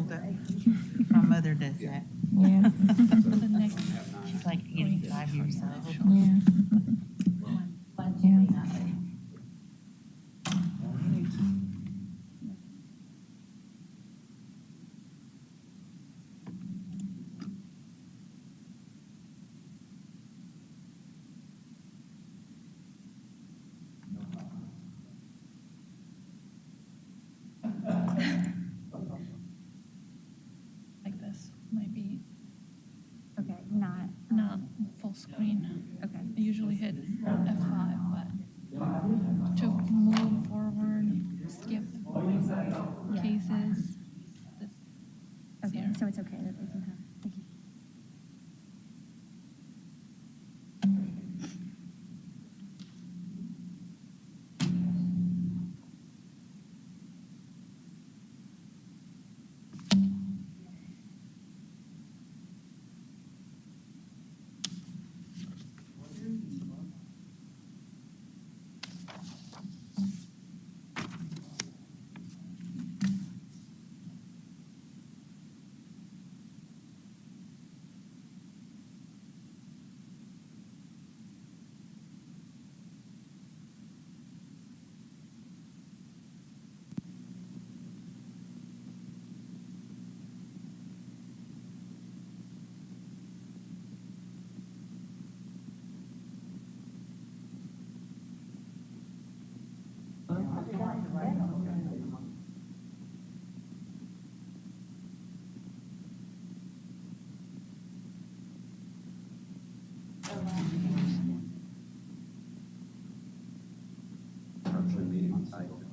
My mother does that. Yeah. The next She's like 85 years old. Yeah. Yeah. like this might be Okay, not. not full screen. Okay. I usually hit F5, but to move forward, skip Yeah. cases. This Okay, here. so it's okay that they can have. Thank you. Untitled.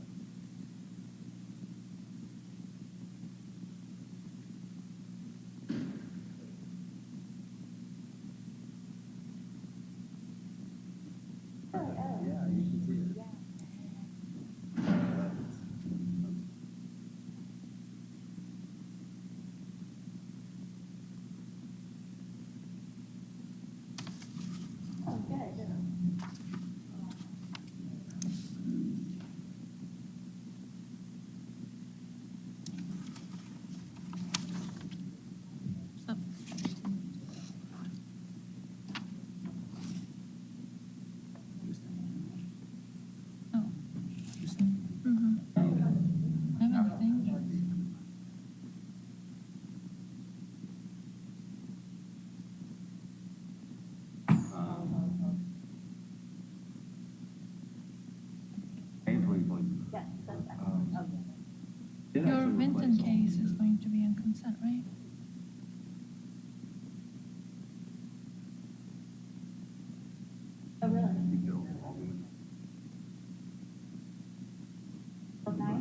Yeah, you can see it. So, oh. Mm-hmm. I have anything. Your Vinton case is going to be on consent, right? Oh, really? Okay.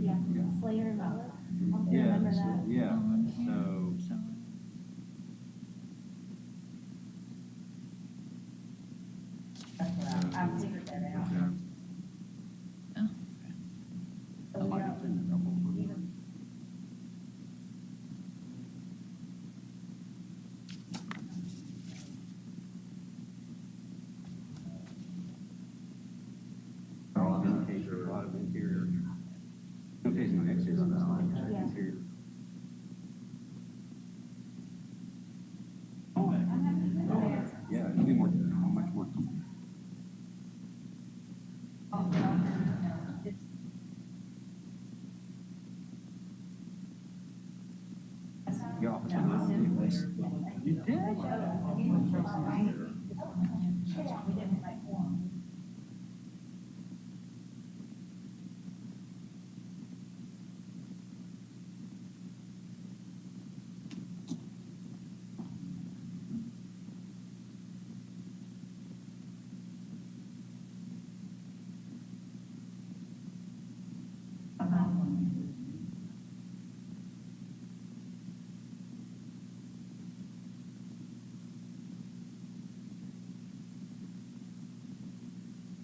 Yeah. Slayer and Miller. I remember that. Yeah, On here, so. so. I figured that out. Oh. A lot of interior. No case no exterior. Yeah. Interior. Yeah, it'd be much more comfortable. Your office is You did?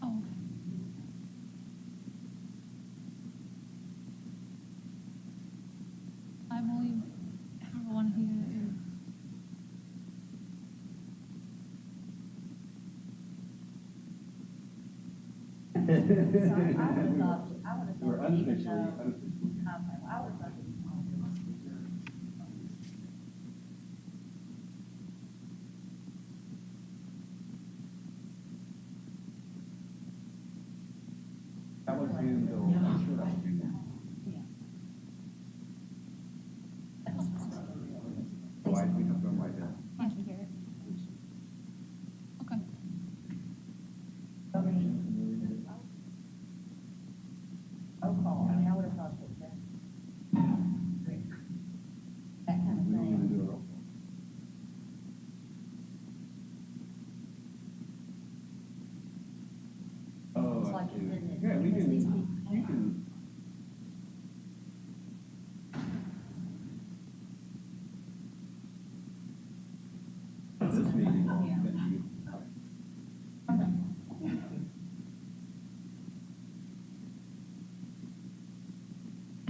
Oh. I believe everyone here is. So I would have thought, You're unofficially. I would have thought.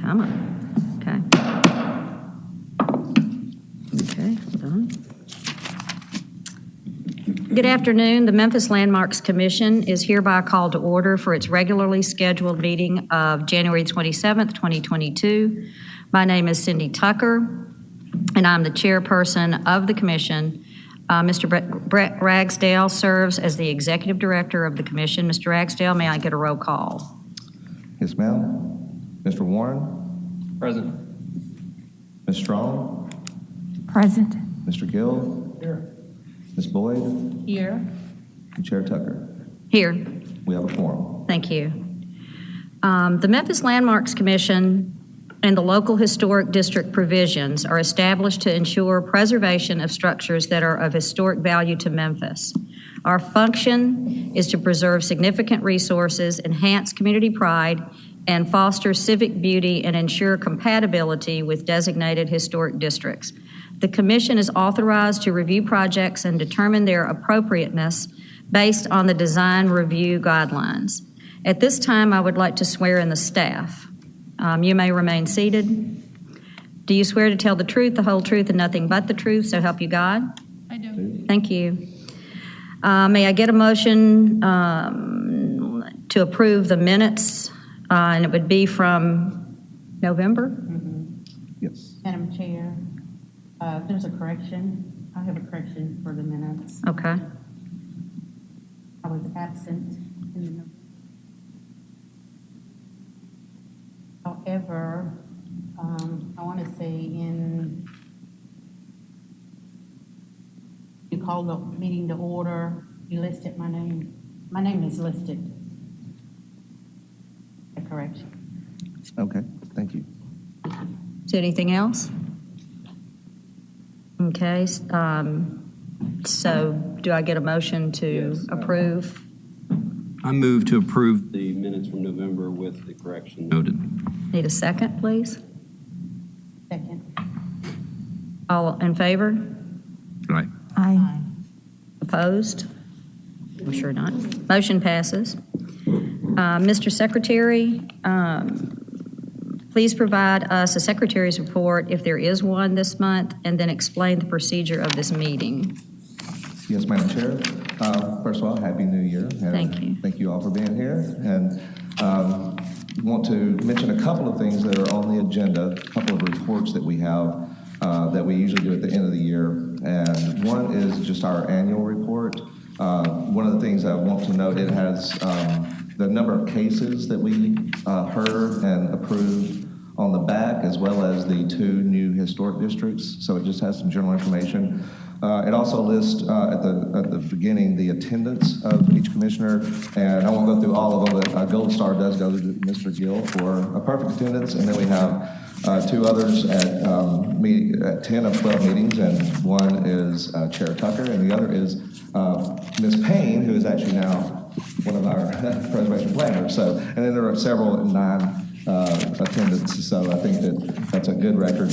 Come on. Okay. Okay, done. Good afternoon. The Memphis Landmarks Commission is hereby called to order for its regularly scheduled meeting of January 27th, 2022. My name is Cindy Tucker, and I'm the chairperson of the commission. Mr. Brett Ragsdale serves as the executive director of the commission. Mr. Ragsdale, may I get a roll call? Yes, ma'am. Mr. Warren? Present. Ms. Strong? Present. Mr. Gill? Here. Ms. Boyd? Here. And Chair Tucker? Here. We have a quorum. Thank you. The Memphis Landmarks Commission and the local historic district provisions are established to ensure preservation of structures that are of historic value to Memphis. Our function is to preserve significant resources, enhance community pride, and foster civic beauty and ensure compatibility with designated historic districts. The Commission is authorized to review projects and determine their appropriateness based on the design review guidelines. At this time, I would like to swear in the staff. You may remain seated. Do you swear to tell the truth, the whole truth, and nothing but the truth, so help you God? I do. Thank you. May I get a motion to approve the minutes? And it would be from November? Yes. Madam Chair, there's a correction. I have a correction for the minutes. Okay. I was absent in the. However, I want to say you called the meeting to order, you listed my name. My name is listed. A correction. Okay, thank you. Is there anything else? Okay. So do I get a motion to Yes. approve? I move to approve the minutes from November with the correction noted. Need a second, please? Second. All in favor? Right. Aye. Opposed? I'm sure not. Motion passes. Mr. Secretary, please provide us a secretary's report if there is one this month, and then explain the procedure of this meeting. Yes, Madam Chair. First of all, Happy New Year. And Thank you. Thank you all for being here. And want to mention a couple of things that are on the agenda, a couple of reports that we have that we usually do at the end of the year. And one is just our annual report. One of the things I want to note, it has the number of cases that we heard and approved on the back, as well as the 2 new historic districts. So it just has some general information. It also lists at the beginning the attendance of each commissioner, and I won't go through all of them, but Gold Star does go to Mr. Gill for a perfect attendance, and then we have 2 others at 10 of 12 meetings, and one is Chair Tucker, and the other is Ms. Payne, who is actually now one of our preservation planners. So, and then there are several in 9 attendance, so I think that's a good record,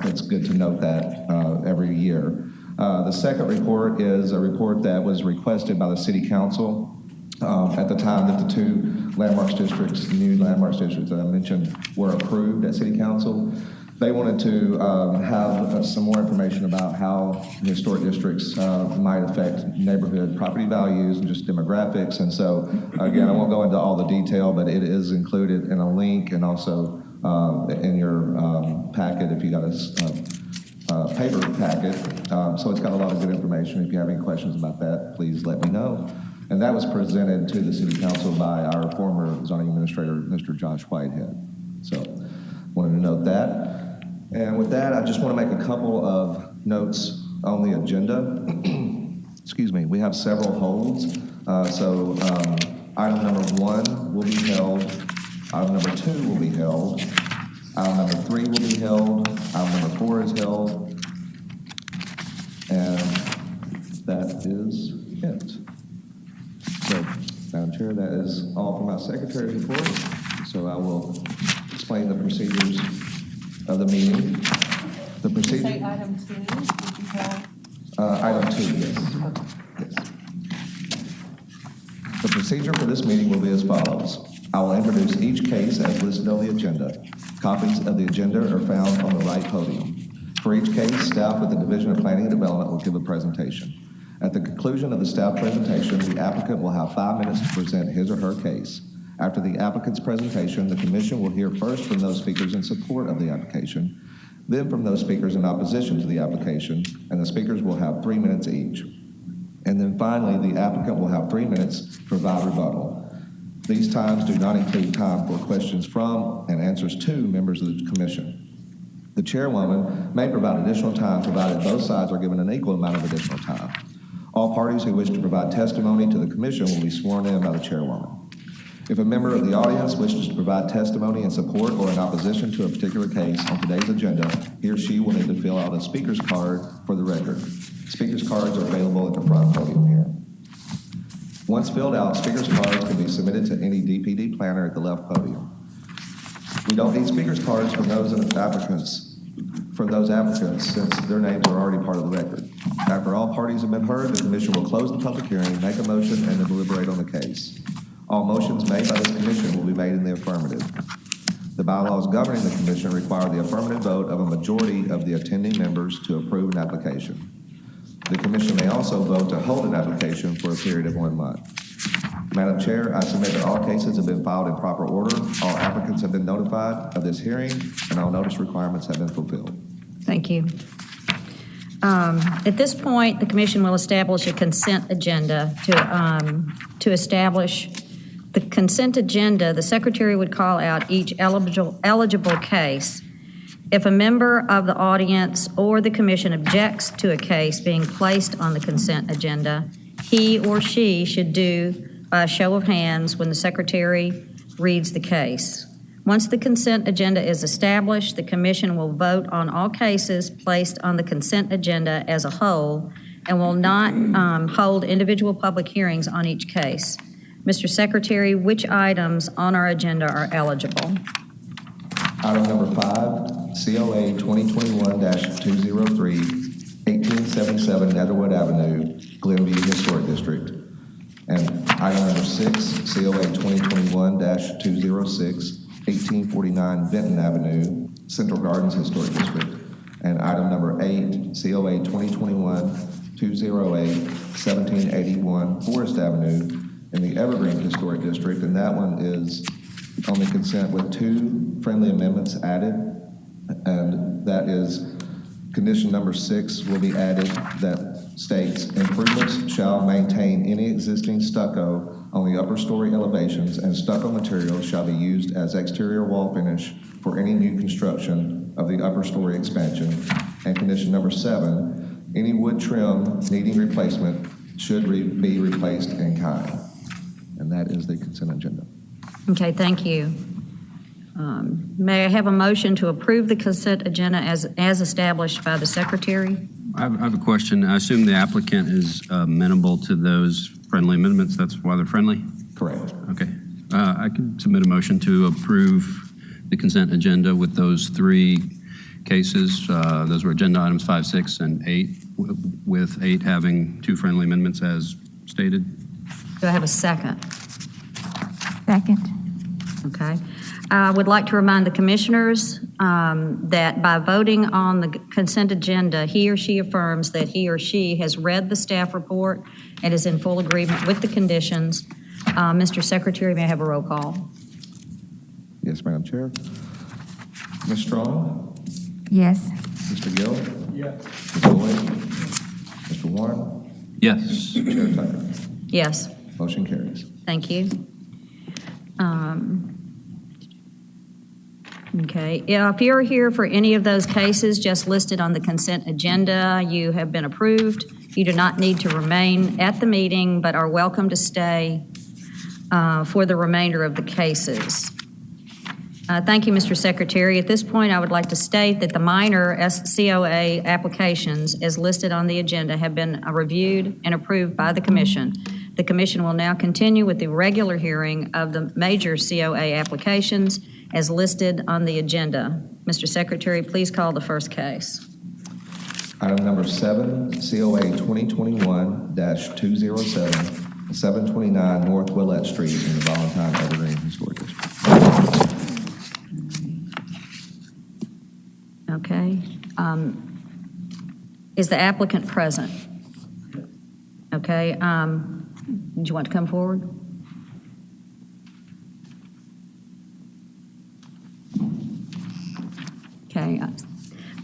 but it's good to note that every year. The second report is a report that was requested by the City Council at the time that the 2 landmarks districts, new landmarks districts that I mentioned, were approved at City Council. They wanted to have some more information about how historic districts might affect neighborhood property values and just demographics. And so, again, I won't go into all the detail, but it is included in a link and also in your packet if you got a paper packet. So it's got a lot of good information. If you have any questions about that, please let me know. And that was presented to the City Council by our former zoning administrator, Mr. Josh Whitehead. So wanted to note that. And with that, I just want to make a couple of notes on the agenda. Excuse me, we have several holds. Item number 1 will be held. Item number 2 will be held. Item number 3 will be held. Item number 4 is held. And that is it. So, Madam Chair, that is all for my secretary's report. So I will explain the procedures of the meeting. The procedure. Say item 2, did you have? Item 2, yes. Yes. The procedure for this meeting will be as follows. I will introduce each case as listed on the agenda. Copies of the agenda are found on the right podium. For each case, staff with the Division of Planning and Development will give a presentation. At the conclusion of the staff presentation, the applicant will have 5 minutes to present his or her case. After the applicant's presentation, the commission will hear first from those speakers in support of the application, then from those speakers in opposition to the application, and the speakers will have 3 minutes each. And then finally, the applicant will have 3 minutes to provide rebuttal. These times do not include time for questions from and answers to members of the commission. The chairwoman may provide additional time provided both sides are given an equal amount of additional time. All parties who wish to provide testimony to the commission will be sworn in by the chairwoman. If a member of the audience wishes to provide testimony in support or in opposition to a particular case on today's agenda, he or she will need to fill out a speaker's card for the record. Speaker's cards are available at the front podium here. Once filled out, speaker's cards can be submitted to any DPD planner at the left podium. We don't need speaker's cards from those applicants since their names are already part of the record. After all parties have been heard, the commission will close the public hearing, make a motion, and then deliberate on the case. All motions made by this commission will be made in the affirmative. The bylaws governing the commission require the affirmative vote of a majority of the attending members to approve an application. The commission may also vote to hold an application for a period of 1 month. Madam Chair, I submit that all cases have been filed in proper order, all applicants have been notified of this hearing, and all notice requirements have been fulfilled. Thank you. At this point, the commission will establish a consent agenda. To establish the consent agenda, the secretary would call out each eligible case. If a member of the audience or the commission objects to a case being placed on the consent agenda, he or she should do by a show of hands when the secretary reads the case. Once the consent agenda is established, the commission will vote on all cases placed on the consent agenda as a whole and will not hold individual public hearings on each case. Mr. Secretary, which items on our agenda are eligible? Item number 5, COA 2021-203, 1877 Netherwood Avenue, Glenview Historic District. And item number 6, COA 2021-206, 1849 Benton Avenue, Central Gardens Historic District. And item number 8, COA 2021-208, 1781 Forest Avenue in the Evergreen Historic District. And that one is on the consent with 2 friendly amendments added. And that is condition number 6 will be added that states improvements shall maintain any existing stucco on the upper story elevations, and stucco material shall be used as exterior wall finish for any new construction of the upper story expansion. And condition number 7, any wood trim needing replacement should be replaced in kind. And that is the consent agenda. Okay, thank you. May I have a motion to approve the consent agenda as established by the secretary? I have a question. I assume the applicant is amenable to those friendly amendments. That's why they're friendly? Correct. Okay. I can submit a motion to approve the consent agenda with those 3 cases. Those were agenda items 5, 6, and 8, with 8 having 2 friendly amendments as stated. Do I have a second? Second. Okay. I would like to remind the commissioners that by voting on the consent agenda, he or she affirms that he or she has read the staff report and is in full agreement with the conditions. Mr. Secretary, may I have a roll call? Yes, Madam Chair. Ms. Strong? Yes. Mr. Gill? Yes. Ms. Boyd? Mr. Warren? Yes. Chair Tucker? Yes. Motion carries. Thank you. Okay, if you're here for any of those cases just listed on the consent agenda, you have been approved. You do not need to remain at the meeting, but are welcome to stay for the remainder of the cases. Thank you, Mr. Secretary. At this point, I would like to state that the minor COA applications as listed on the agenda have been reviewed and approved by the Commission. The Commission will now continue with the regular hearing of the major COA applications as listed on the agenda. Mr. Secretary, please call the first case. Item number 7, COA 2021-207, 729 North Willette Street in the Valentine Evergreen Historic District. Okay. Is the applicant present? Okay. Do you want to come forward? Okay.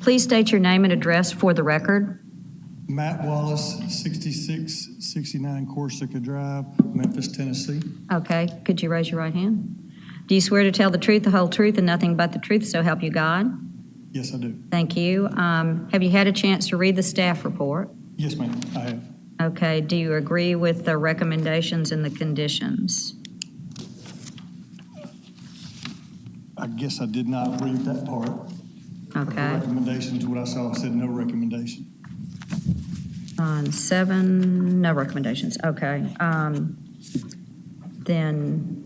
Please state your name and address for the record. Matt Wallace, 6669 Corsica Drive, Memphis, Tennessee. Okay. Could you raise your right hand? Do you swear to tell the truth, the whole truth, and nothing but the truth, so help you God? Yes, I do. Thank you. Have you had a chance to read the staff report? Yes, ma'am, I have. Okay. Do you agree with the recommendations and the conditions? I guess I did not read that part. Of the Okay. recommendations, what I saw said no recommendation. On 7, no recommendations. Okay. Then,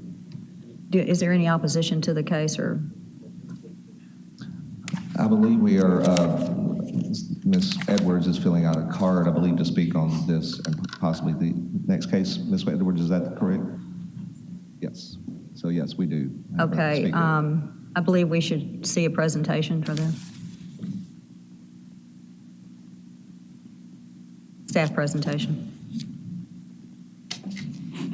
is there any opposition to the case, or? I believe we are, Ms. Edwards is filling out a card, I believe, to speak on this and possibly the next case. Ms. Edwards, is that correct? Yes. So yes, we do. have a Okay. speaker. I believe we should see a presentation for this. Staff presentation.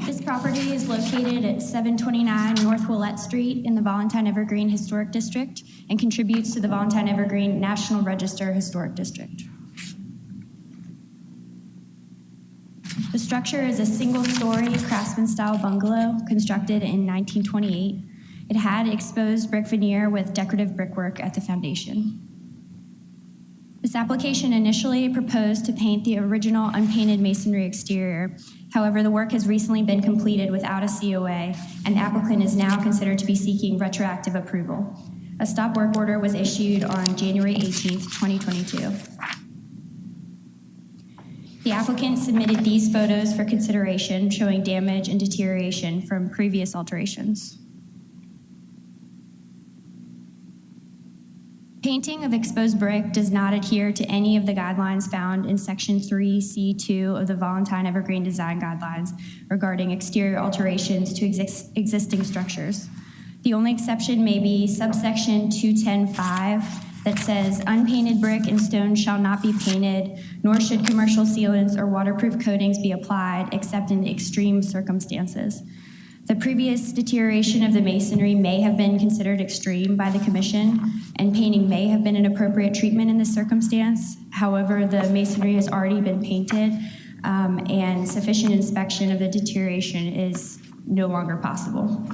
This property is located at 729 North Willette Street in the Valentine Evergreen Historic District and contributes to the Valentine Evergreen National Register Historic District. The structure is a single-story craftsman-style bungalow constructed in 1928. It had exposed brick veneer with decorative brickwork at the foundation. This application initially proposed to paint the original unpainted masonry exterior. However, the work has recently been completed without a COA, and the applicant is now considered to be seeking retroactive approval. A stop work order was issued on January 18th, 2022. The applicant submitted these photos for consideration, showing damage and deterioration from previous alterations. Painting of exposed brick does not adhere to any of the guidelines found in Section 3C2 of the Valentine Evergreen Design Guidelines regarding exterior alterations to existing structures. The only exception may be subsection 210.5 that says unpainted brick and stone shall not be painted, nor should commercial sealants or waterproof coatings be applied except in extreme circumstances. The previous deterioration of the masonry may have been considered extreme by the commission, and painting may have been an appropriate treatment in this circumstance. However, the masonry has already been painted, and sufficient inspection of the deterioration is no longer possible.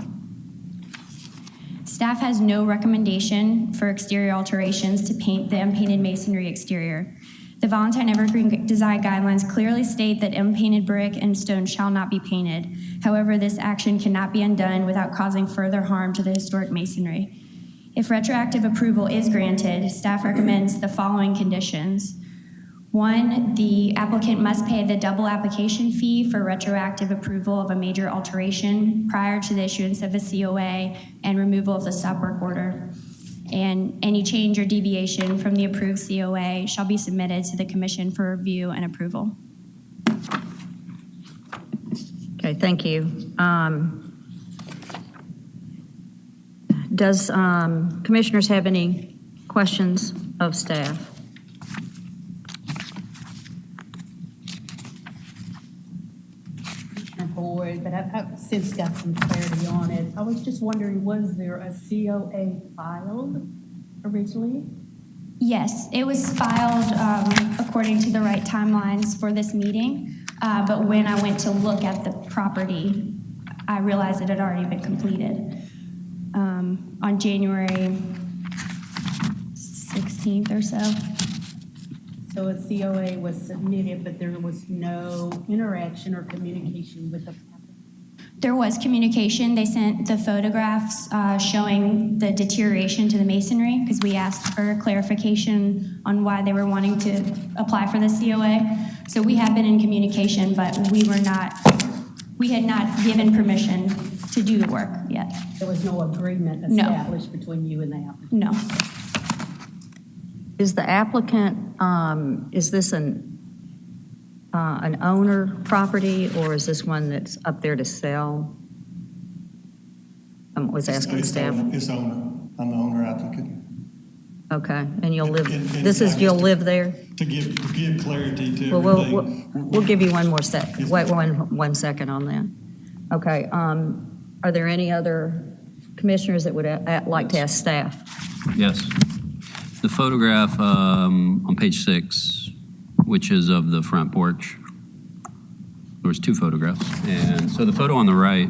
Staff has no recommendation for exterior alterations to paint the unpainted masonry exterior. The Valentine Evergreen Design Guidelines clearly state that unpainted brick and stone shall not be painted. However, this action cannot be undone without causing further harm to the historic masonry. If retroactive approval is granted, staff recommends the following conditions. 1, the applicant must pay the double application fee for retroactive approval of a major alteration prior to the issuance of a COA and removal of the stop work order. And any change or deviation from the approved COA shall be submitted to the commission for review and approval. Okay, thank you. Does commissioners have any questions of staff? Board, but I've since got some clarity on it. I was just wondering, was there a COA filed originally? Yes, it was filed according to the right timelines for this meeting, but when I went to look at the property, I realized it had already been completed on January 16th or so. So a COA was submitted, but there was no interaction or communication with the applicant? There was communication. They sent the photographs showing the deterioration to the masonry because we asked for clarification on why they were wanting to apply for the COA. So we have been in communication, but we had not given permission to do the work yet. There was no agreement No. established between you and the applicant? No. Is the applicant, is this an owner property, or is this one that's up there to sell? I was asking staff. It's owner. I'm the owner applicant. Okay, and you'll live, And this is, I guess you'll live there? To give clarity to Well, everything. we'll give you one more sec, Yes, wait ma'am. one second on that. Okay, are there any other commissioners that would like to ask staff? Yes. The photograph on page 6, which is of the front porch, there was 2 photographs. And so the photo on the right,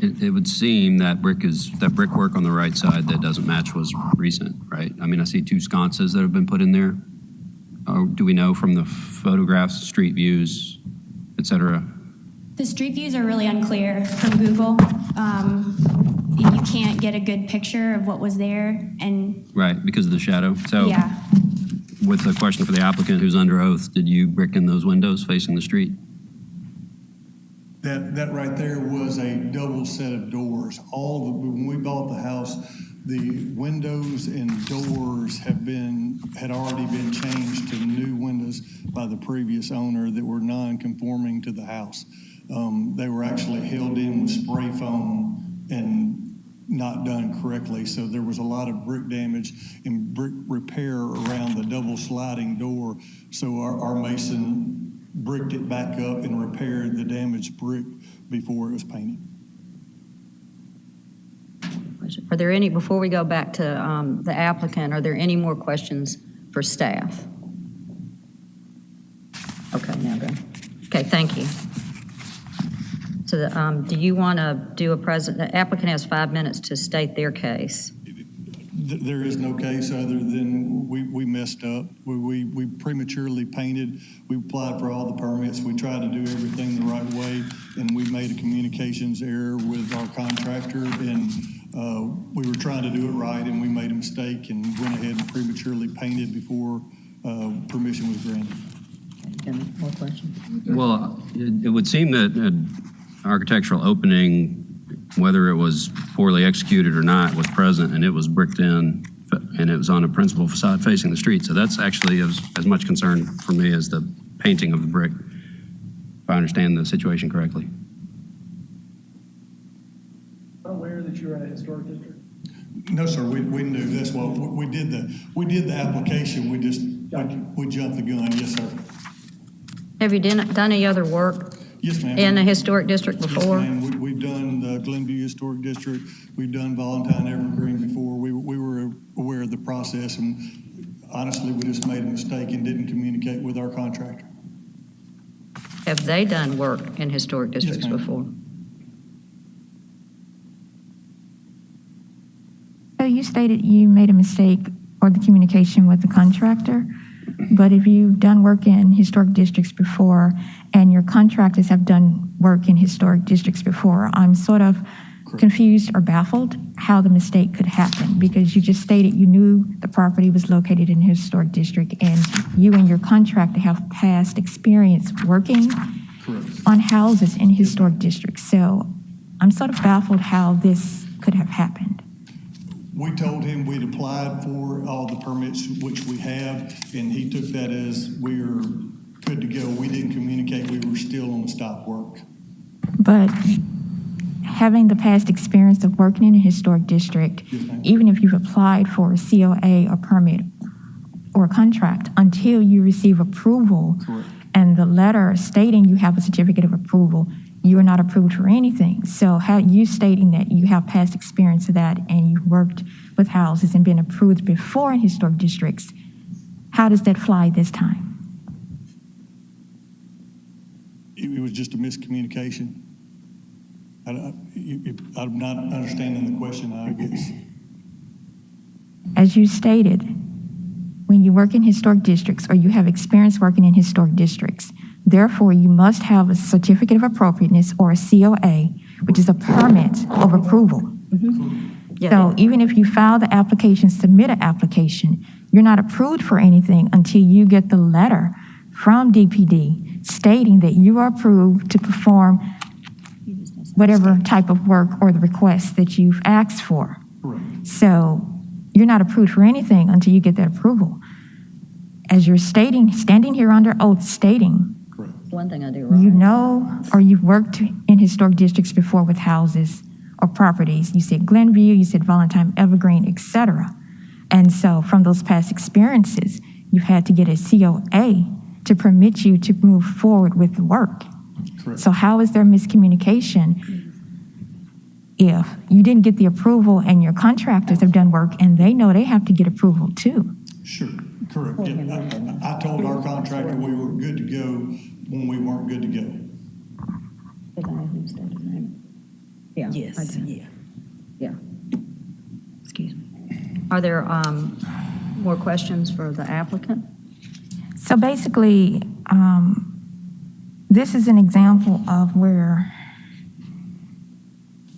it would seem that brickwork on the right side that doesn't match was recent, right? I mean, I see 2 sconces that have been put in there. Or do we know from the photographs, street views, et cetera? The street views are really unclear from Google. You can't get a good picture of what was there, and Right, because of the shadow. So yeah. with a question for the applicant who's under oath, did you brick in those windows facing the street? That right there was a double set of doors. When we bought the house, the windows and doors had already been changed to new windows by the previous owner that were non-conforming to the house. They were actually held in with spray foam and not done correctly. So there was a lot of brick damage and brick repair around the double sliding door. So our mason bricked it back up and repaired the damaged brick before it was painted. Are there any, before we go back to the applicant, are there any more questions for staff? Okay, now go. Okay, thank you. So do you want to do the applicant has 5 minutes to state their case. There is no case other than we messed up. We prematurely painted. We applied for all the permits. We tried to do everything the right way, and we made a communications error with our contractor, and we were trying to do it right, and we made a mistake and went ahead and prematurely painted before permission was granted. Any more questions? Well, it would seem that an architectural opening, whether it was poorly executed or not, was present, and it was bricked in, and it was on a principal facade facing the street. So that's actually as much concern for me as the painting of the brick, if I understand the situation correctly. Aware that you're in a historic district? No, sir. We knew that's what we did. The application. We just we jumped the gun. Yes, sir. Have you done any other work Yes, ma'am. in a historic district before? Yes, ma'am. We've done the Glenview Historic District. We've done Valentine Evergreen before. We were aware of the process, and honestly, we just made a mistake and didn't communicate with our contractor. Have they done work in historic districts ma'am. before? So you stated you made a mistake or the communication with the contractor, but if you've done work in historic districts before and your contractors have done work in historic districts before, I'm sort of confused or baffled how the mistake could happen, because you just stated you knew the property was located in a historic district and you and your contractor have past experience working on houses in historic districts. So I'm sort of baffled how this could have happened. We told him we'd applied for all the permits, which we have, and he took that as we're good to go. We didn't communicate. We were still on the stop work. But having the past experience of working in a historic district, Yes, ma'am. even if you've applied for a COA or permit or a contract, until you receive approval Correct. and the letter stating you have a certificate of approval, you are not approved for anything. So how you stating that you have past experience of that and you've worked with houses and been approved before in historic districts, how does that fly this time? It was just a miscommunication. I'm not understanding the question, I guess. As you stated, when you work in historic districts or you have experience working in historic districts, therefore you must have a certificate of appropriateness or a COA, which is a permit of approval. Yeah. So even if you file the application, submit an application, you're not approved for anything until you get the letter from DPD stating that you are approved to perform whatever type of work or the request that you've asked for. Correct. So You're not approved for anything until you get that approval. As you're stating, standing here under oath stating, One thing I do right. you know, or you've worked in historic districts before with houses or properties. You said Glenview, you said Valentine, Evergreen, etc. And so from those past experiences, you've had to get a COA to permit you to move forward with the work. Correct. So how is there miscommunication if you didn't get the approval and your contractors have done work and they know they have to get approval too? Sure, correct. Yeah, I told our contractor we were good to go when we weren't good to go. Yeah. Yes, I do. yeah. Yeah. Excuse me. Are there more questions for the applicant? So basically, this is an example of where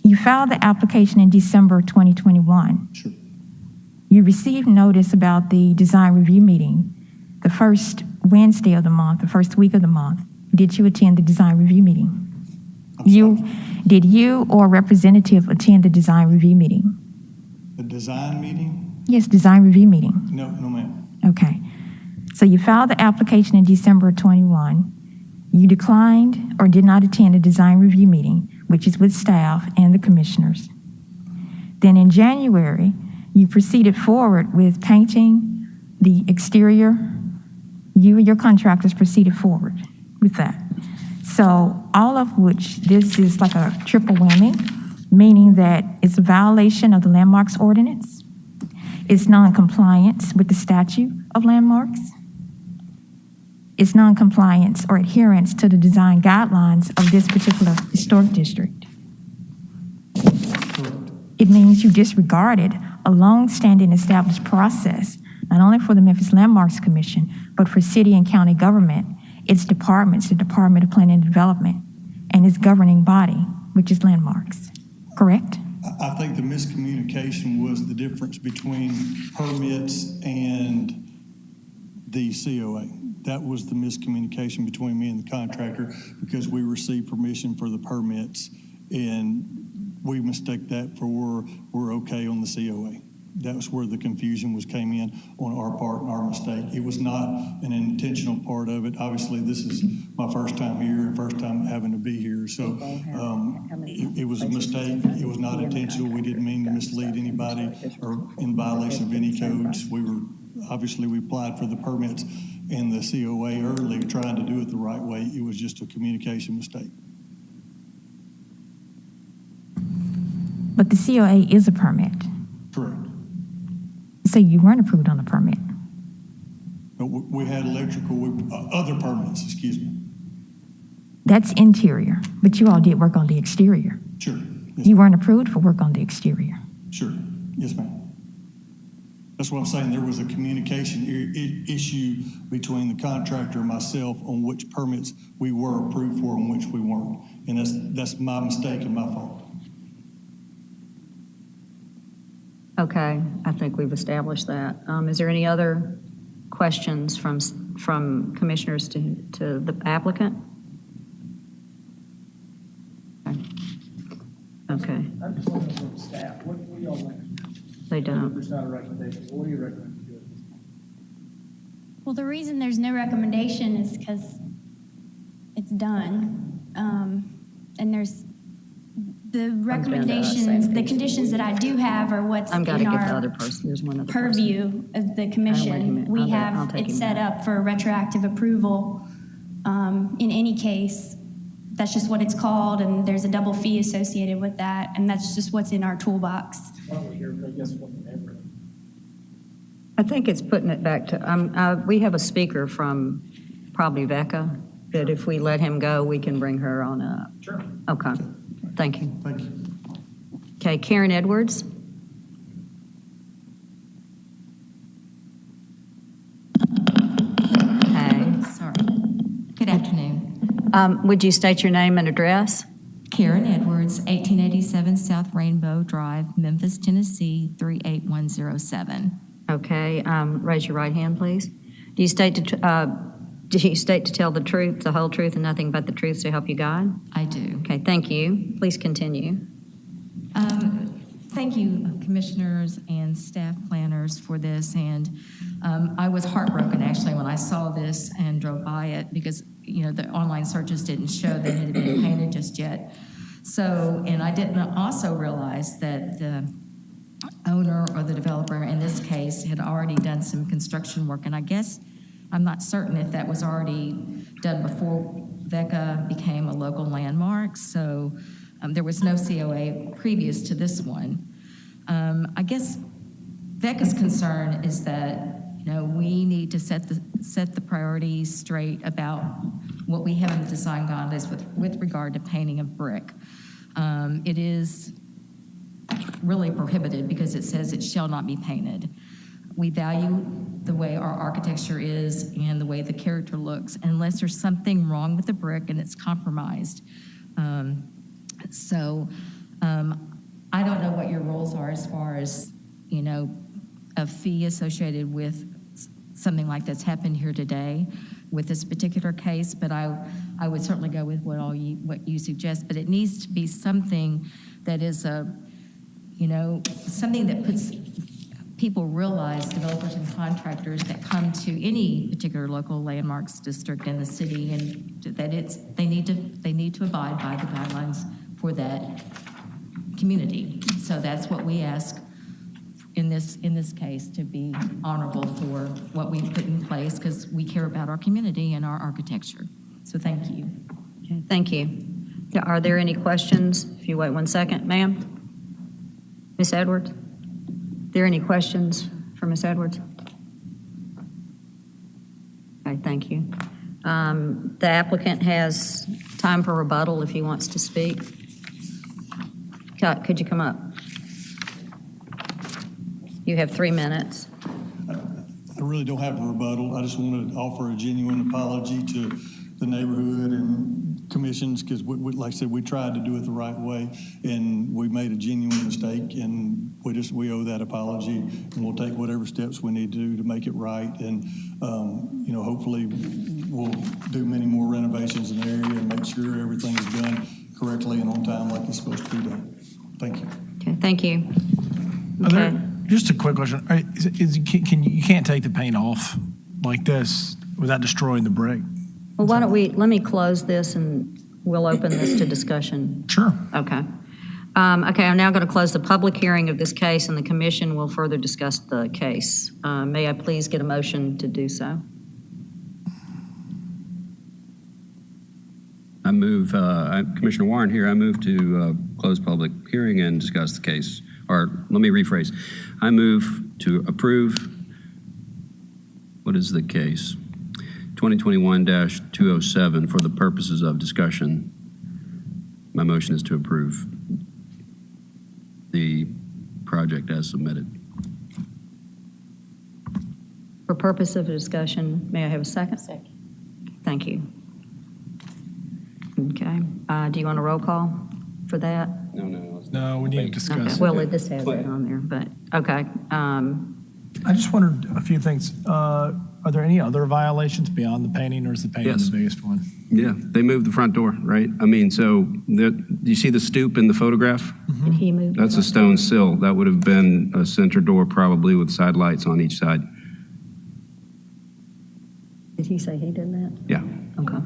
you filed the application in December 2021. Sure. You received notice about the design review meeting the first Wednesday of the month, the first week of the month. Did you attend the design review meeting? Did you or a representative attend the design review meeting? The design meeting? Yes, design review meeting. No, ma'am. Okay. So you filed the application in December 21. You declined or did not attend a design review meeting, which is with staff and the commissioners. Then in January, you proceeded forward with painting the exterior. You and your contractors proceeded forward with that. So all of which, this is like a triple whammy, meaning that it's a violation of the landmarks ordinance. It's non-compliance with the statute of landmarks. It's non-compliance or adherence to the design guidelines of this particular historic district. It means you disregarded a long-standing established process, not only for the Memphis Landmarks Commission, but for city and county government, its departments, the Department of Planning and Development, and its governing body, which is landmarks. Correct? I think the miscommunication was the difference between permits and the COA. That was the miscommunication between me and the contractor because we received permission for the permits and we mistake that for we're okay on the COA. That was where the confusion came in on our part and our mistake. It was not an intentional part of it. Obviously, this is my first time here and first time having to be here. So it was a mistake. It was not intentional. We didn't mean to mislead anybody or in violation of any codes. We applied for the permits and the COA early, trying to do it the right way. It was just a communication mistake. But the COA is a permit. Correct. So you weren't approved on the permit. But we had other permits, excuse me. That's interior, but you all did work on the exterior. Sure. Yes, You weren't approved for work on the exterior. sure. Yes, ma'am. That's what I'm saying. There was a communication issue between the contractor and myself on which permits we were approved for and which we weren't. And that's my mistake and my fault. Okay, I think we've established that. Is there any other questions from commissioners to the applicant? Okay, I just want to know from staff, what do y'all recommend? they If don't. there's not a recommendation, what do you recommend to do at this point? Well, the reason there's no recommendation is because it's done. And there's the recommendations, the conditions that I do have are what's I've got to in get the our other person. There's one other person. purview of the commission. We have it set up for retroactive approval. In any case, that's just what it's called, and there's a double fee associated with that, and that's just what's in our toolbox. Why don't we hear, I guess, from everyone? I think it's putting it back to, we have a speaker from probably Becca, that if we let him go, we can bring her on up. Sure. Okay, thank you. Thank you. Okay, Karen Edwards. Hey. Sorry. Good afternoon. Would you state your name and address? Karen Edwards, 1887 South Rainbow Drive, Memphis, Tennessee, 38107. Okay, raise your right hand, please. Do you state to tell the truth, the whole truth, and nothing but the truth to help you God? I do. Okay, thank you. Please continue. Thank you, commissioners and staff planners for this. And I was heartbroken actually when I saw this and drove by it because, you know, the online searches didn't show that it had been painted just yet. So, and I didn't also realize that the owner or the developer in this case had already done some construction work. And I guess, I'm not certain if that was already done before VECA became a local landmark. So there was no COA previous to this one. I guess VECA's concern is that, you know, we need to set the priorities straight about what we have in the design guidelines with regard to painting of brick. It is really prohibited because it says it shall not be painted. We value the way our architecture is and the way the character looks, unless there's something wrong with the brick and it's compromised. I don't know what your rules are as far as, you know, a fee associated with something like that's happened here today with this particular case, but I would certainly go with what you suggest, but it needs to be something that is something that puts people realize, developers and contractors that come to any particular local landmarks district in the city, and that they need to abide by the guidelines for that community. So that's what we ask in this case, to be honorable for what we put in place, because we care about our community and our architecture. So thank you. Okay, thank you. Are there any questions? If you wait 1 second, ma'am. Ms. Edwards? Are there any questions for Ms. Edwards? Okay, thank you. The applicant has time for rebuttal if he wants to speak. Could you come up? You have 3 minutes. I really don't have a rebuttal. I just want to offer a genuine apology to the neighborhood and commissions, because like I said, we tried to do it the right way, and we made a genuine mistake, and we owe that apology, and we'll take whatever steps we need to do to make it right. And hopefully we'll do many more renovations in the area and make sure everything is done correctly and on time like it's supposed to be done. Thank you. Okay, thank you. Okay. Just a quick question. You can't take the paint off like this without destroying the brick? Well, let me close this and we'll open this to discussion. Sure. Okay. Okay, I'm now going to close the public hearing of this case, and the commission will further discuss the case. May I please get a motion to do so? I move, Commissioner Warren here, I move to close public hearing and discuss the case. Or let me rephrase. I move to approve, what is the case? 2021-207 for the purposes of discussion. My motion is to approve the project as submitted. For purpose of discussion, may I have a second? Second. Thank you. Okay. Do you want a roll call for that? No, we need to discuss Okay. it. Well, this has that on there, but okay. I just wondered a few things. Are there any other violations beyond the painting, or is the painting Yes. the biggest one? Yeah, they moved the front door, right? I mean, so do you see the stoop in the photograph? Did he move? That's a stone sill. That would have been a center door probably with side lights on each side. Did he say he did that? Yeah. Okay.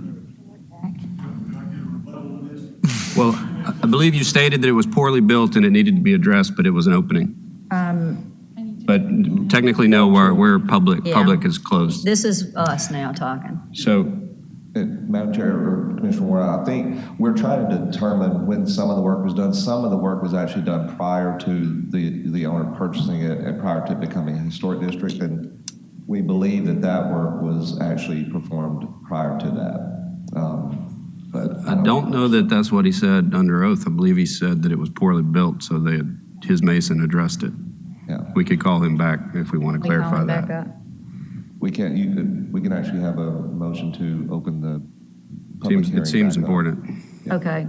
Well, I believe you stated that it was poorly built and it needed to be addressed, but it was an opening. But technically, no, we're public. Yeah. Public is closed. This is us now talking. So, Madam Chair or Commissioner Warren, I think we're trying to determine when some of the work was done. Some of the work was actually done prior to the owner purchasing it and prior to it becoming a historic district, and we believe that work was actually performed prior to that. But I don't know that that's what he said under oath. I believe he said that it was poorly built, so his mason addressed it. Yeah. We could call him back if we want to We call clarify him that. back up. We can actually have a motion to open the public hearing. It seems back up. important. Okay.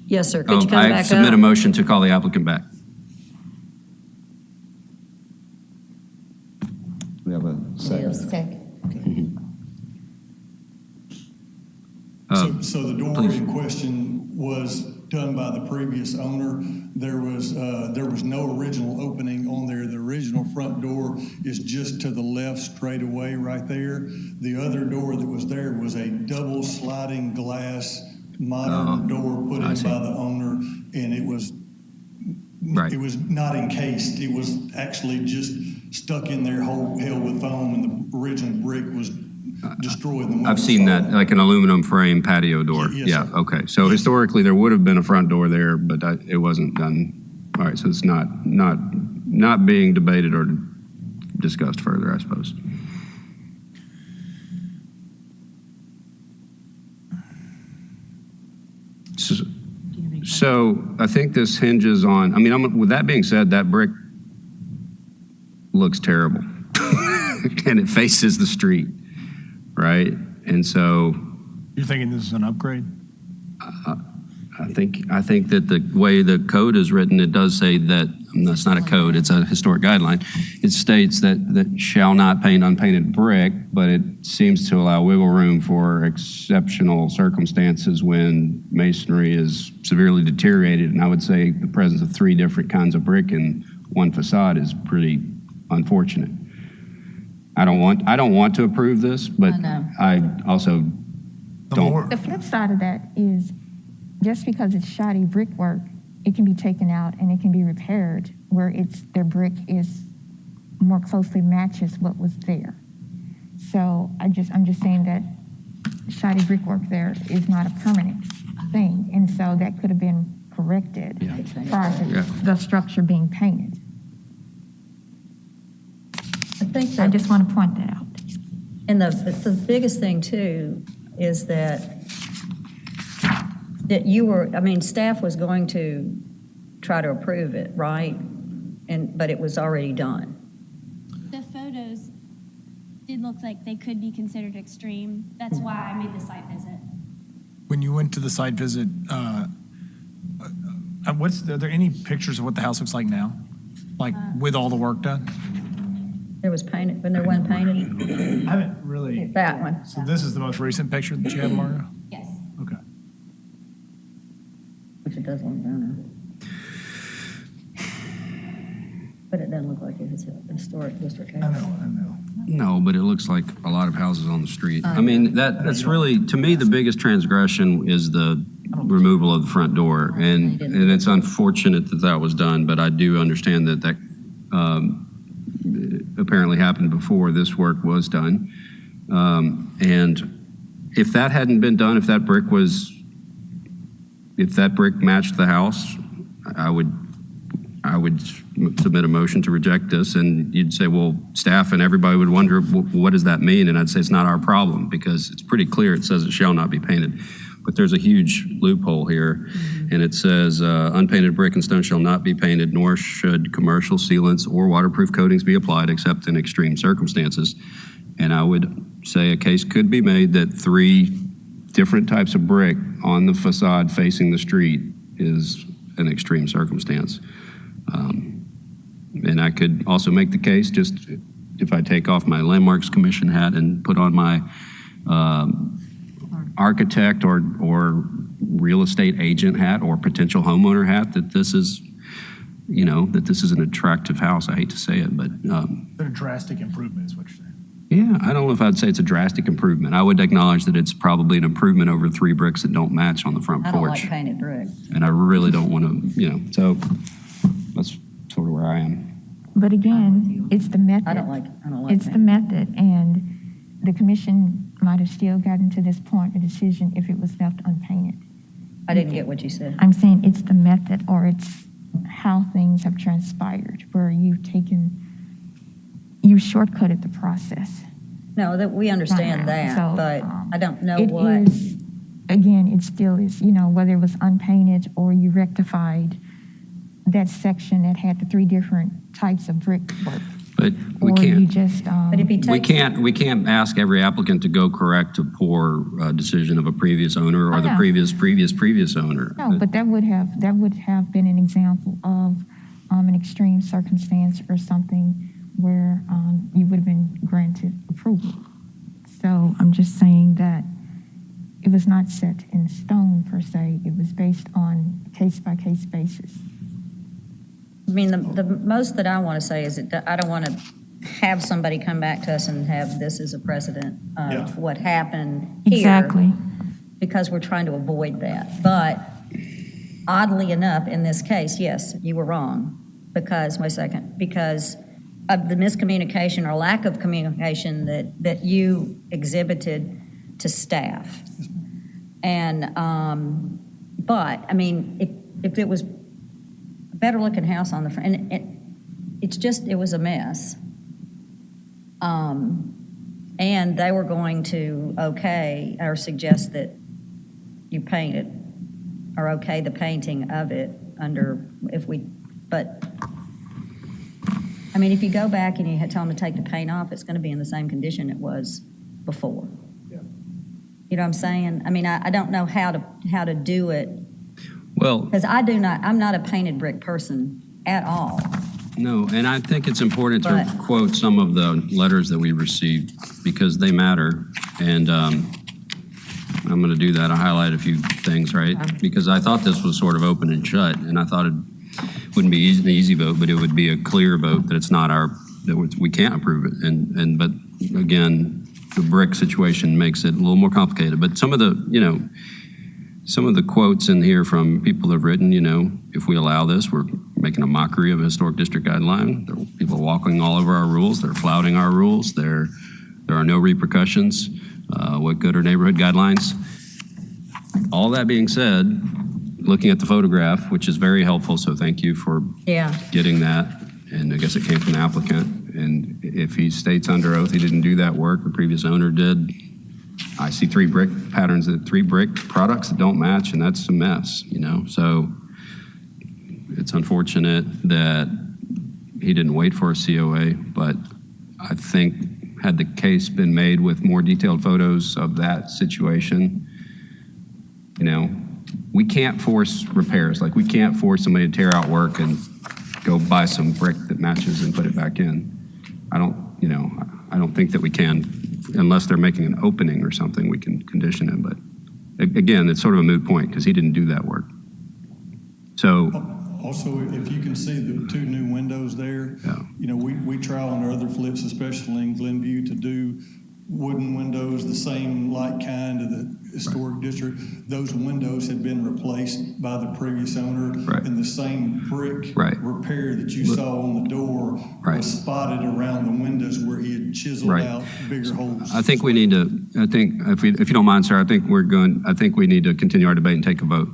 Yes, sir. Could you come I back submit a up? motion to call the applicant back. We have a second. Second. So the door in question was done by the previous owner. There was no original opening on there. The original front door is just to the left straight away right there. The other door that was there was a double sliding glass modern door put in by the owner, and it was not encased. It was actually just stuck in there whole hell with foam, and the original brick was destroyed. I've seen that, like an aluminum frame patio door. Yes, yeah, sir. okay. So historically, there would have been a front door there, but it wasn't done. All right, so it's not being debated or discussed further, I suppose. So I think this hinges on, I mean, with that being said, that brick looks terrible. And it faces the street, right? And so... You're thinking this is an upgrade? I think that the way the code is written, it does say that, that's not a code, it's a historic guideline. It states that shall not paint unpainted brick, but it seems to allow wiggle room for exceptional circumstances when masonry is severely deteriorated. And I would say the presence of 3 different kinds of brick in one facade is pretty unfortunate. I don't want to approve this, but I also don't. The flip side of that is just because it's shoddy brickwork, it can be taken out and it can be repaired where their brick is more closely matches what was there. So I'm just saying that shoddy brickwork there is not a permanent thing, and so that could have been corrected prior to the structure being painted. I just want to point that out. And the biggest thing too is that staff was going to try to approve it, right? But it was already done. The photos did look like they could be considered extreme. That's why I made the site visit. When you went to the site visit, are there any pictures of what the house looks like now? Like with all the work done? It was painted, when there wasn't painted. I haven't really. That one. So this is the most recent picture that you have, Mario? Yes. Okay. Which it does look better. But it doesn't look like it is a historic district. I know. No, but it looks like a lot of houses on the street. I mean, that's really, to me, the biggest transgression is the removal of the front door. And it's unfortunate that was done, but I do understand that apparently happened before this work was done. And if that hadn't been done, if that brick matched the house, I would submit a motion to reject this, and you'd say, well, staff and everybody would wonder, what does that mean? And I'd say it's not our problem, because it's pretty clear. It says it shall not be painted. But there's a huge loophole here, and it says unpainted brick and stone shall not be painted, nor should commercial sealants or waterproof coatings be applied except in extreme circumstances. And I would say a case could be made that 3 different types of brick on the facade facing the street is an extreme circumstance. And I could also make the case, just if I take off my Landmarks Commission hat and put on my architect or real estate agent hat or potential homeowner hat, that this is an attractive house. I hate to say it, but They're a drastic improvement is what you're saying. yeah, I don't know if I'd say it's a drastic improvement. I would acknowledge that it's probably an improvement over 3 bricks that don't match on the front I don't porch. like painted brick. And I really don't want to, so that's sort of where I am. But again, it's the method. I don't like It's the painted. method, and the commission might have still gotten to this point, a decision, if it was left unpainted. I didn't get what you said. I'm saying it's the method, or it's how things have transpired, where you shortcutted the process. No, that we understand that, So, but I don't know It what. is, again, it still is, whether it was unpainted or you rectified that section that had the 3 different types of brickwork. But we Or you can't. just, But if he takes. We can't ask every applicant to go correct a poor decision of a previous owner or the know. previous owner. no, but that would have been an example of an extreme circumstance or something where you would have been granted approval. So I'm just saying that it was not set in stone per se. It was based on case-by-case basis. I mean, the most that I want to say is that I don't want to have somebody come back to us and have this as a precedent of what happened here. Exactly. Because we're trying to avoid that. But oddly enough, in this case, yes, you were wrong. Because, wait a second, because of the miscommunication or lack of communication that you exhibited to staff. And, but, I mean, if it was a better looking house on the front, and it was a mess. And they were going to okay or suggest that you paint it or okay the painting of it but I mean, if you go back and you tell them to take the paint off, it's going to be in the same condition it was before. Yeah. You know what I'm saying? I mean, I don't know how to do it. Well, Because I'm not a painted brick person at all. no, and I think it's important to quote some of the letters that we received because they matter. And I'm going to do that. I highlight a few things, right? Because I thought this was sort of open and shut, and I thought it wouldn't be an easy vote, but it would be a clear vote that it's not that we can't approve it. But again, the brick situation makes it a little more complicated. But some of the quotes in here from people that have written, if we allow this, we're making a mockery of a historic district guideline. There are people walking all over our rules. They're flouting our rules. There are no repercussions. What good are neighborhood guidelines? All that being said, looking at the photograph, which is very helpful, so thank you for getting that. And I guess it came from the applicant. And if he states under oath he didn't do that work, the previous owner did, I see three brick products that don't match, and that's a mess, So it's unfortunate that he didn't wait for a COA, but I think had the case been made with more detailed photos of that situation, we can't force repairs. Like, we can't force somebody to tear out work and go buy some brick that matches and put it back in. I don't think that we can, unless they're making an opening or something, we can condition it. But again, it's sort of a moot point because he didn't do that work. So also, if you can see the two new windows there, we try on our other flips, especially in Glenview, to do wooden windows, the same like kind of the historic district. Those windows had been replaced by the previous owner, and the same brick repair that you saw on the door was spotted around the windows where he had chiseled out bigger holes. I think we need to, if you don't mind, sir, I think we need to continue our debate and take a vote.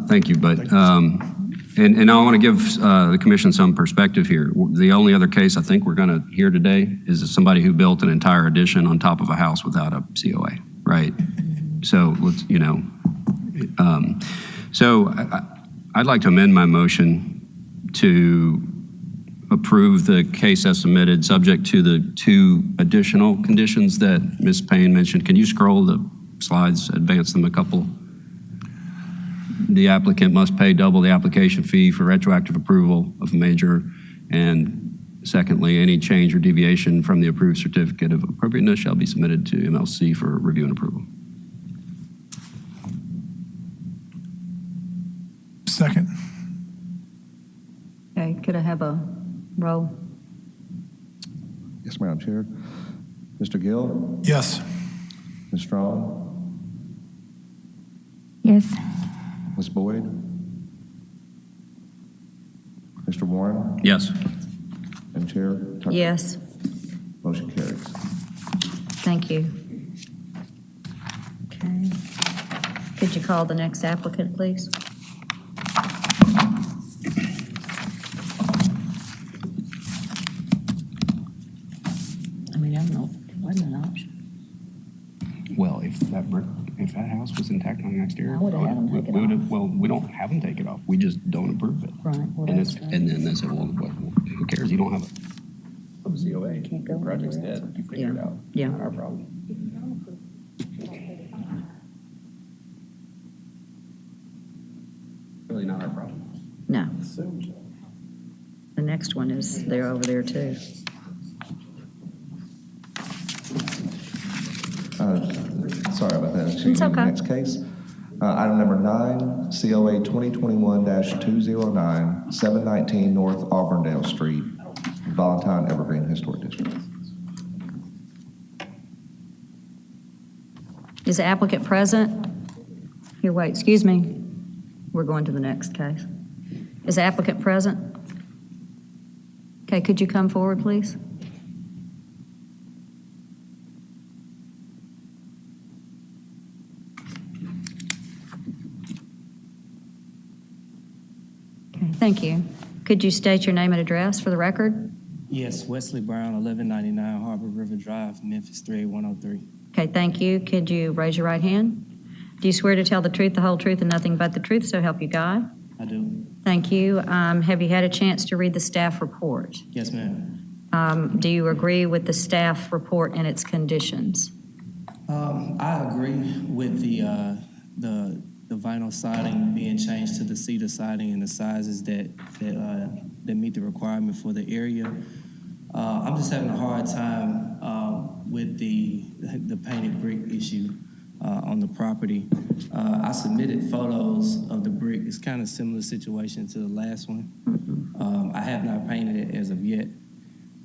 Thank you, but and I want to give the commission some perspective here. The only other case I think we're going to hear today is somebody who built an entire addition on top of a house without a COA, right? So let's, so I'd like to amend my motion to approve the case as submitted, subject to the two additional conditions that Ms. Payne mentioned. Can you scroll the slides, advance them a couple? The applicant must pay double the application fee for retroactive approval of a major. And secondly, any change or deviation from the approved certificate of appropriateness shall be submitted to MLC for review and approval. Second. Okay, could I have a roll? Yes, Madam Chair. Mr. Gill? Yes. Ms. Strong? Yes. Ms. Boyd? Mr. Warren? Yes. And Chair Tucker? Yes. Motion carries. Thank you. Okay. Could you call the next applicant, please? I mean, I don't know. It wasn't an option. Well, if that house was intact on the exterior, I would have had them take it off. Well, we don't have them take it off. We just don't approve it. Right. Well, And that's right. then they said, well, who cares? You don't have a COA. Can't go project's anywhere dead. else. You figure it out. Yeah. Not our problem. Really not our problem. No. Assume so. The next one is, they're over there too. So sorry about that. It's okay. Next case. Item number 9, COA 2021-209, 719 North Auburndale Street, Valentine Evergreen Historic District. Is the applicant present? Here, wait, excuse me. We're going to the next case. Is the applicant present? Okay, could you come forward, please? Okay, thank you. Could you state your name and address for the record? Yes, Wesley Brown, 1199 Harbor River Drive, Memphis 38103. Okay, thank you. Could you raise your right hand? Do you swear to tell the truth, the whole truth, and nothing but the truth, so help you God? I do. Thank you. Have you had a chance to read the staff report? Yes, ma'am. Do you agree with the staff report and its conditions? I agree with the vinyl siding being changed to the cedar siding and the sizes that meet the requirement for the area. I'm just having a hard time with the painted brick issue on the property. I submitted photos of the brick. It's kind of similar situation to the last one. I have not painted it as of yet,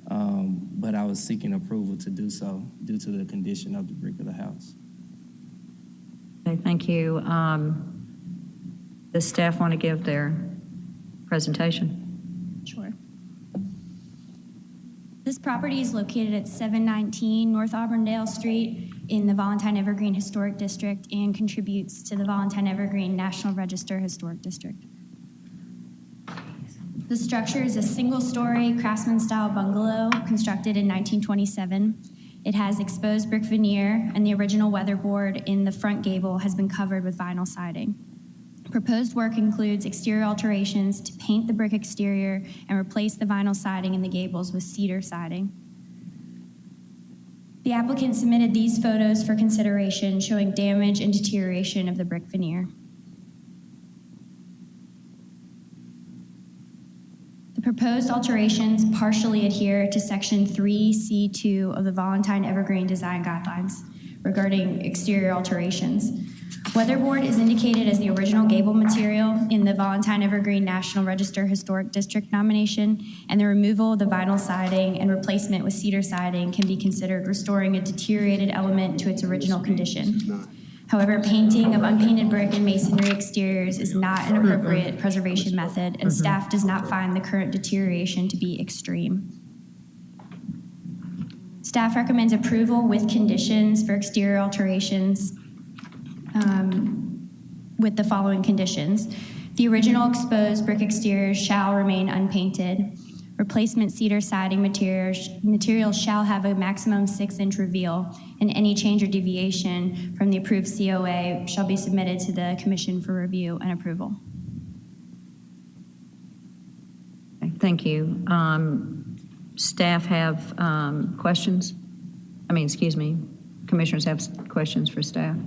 but I was seeking approval to do so due to the condition of the brick of the house. Okay, thank you. Does staff want to give their presentation? Sure. This property is located at 719 North Auburndale Street in the Valentine Evergreen Historic District and contributes to the Valentine Evergreen National Register Historic District. The structure is a single-story craftsman-style bungalow constructed in 1927. It has exposed brick veneer, and the original weatherboard in the front gable has been covered with vinyl siding. Proposed work includes exterior alterations to paint the brick exterior and replace the vinyl siding in the gables with cedar siding. The applicant submitted these photos for consideration showing damage and deterioration of the brick veneer. The proposed alterations partially adhere to Section 3C2 of the Valentine Evergreen Design Guidelines regarding exterior alterations. Weatherboard is indicated as the original gable material in the Valentine Evergreen National Register Historic District nomination, and the removal of the vinyl siding and replacement with cedar siding can be considered restoring a deteriorated element to its original condition. However, painting of unpainted brick and masonry exteriors is not an appropriate preservation method, and staff does not find the current deterioration to be extreme. Staff recommends approval with conditions for exterior alterations with the following conditions. The original exposed brick exterior shall remain unpainted. Replacement cedar siding materials shall have a maximum 6-inch reveal, and any change or deviation from the approved COA shall be submitted to the Commission for review and approval. Okay, thank you. Staff have questions? Commissioners have questions for staff?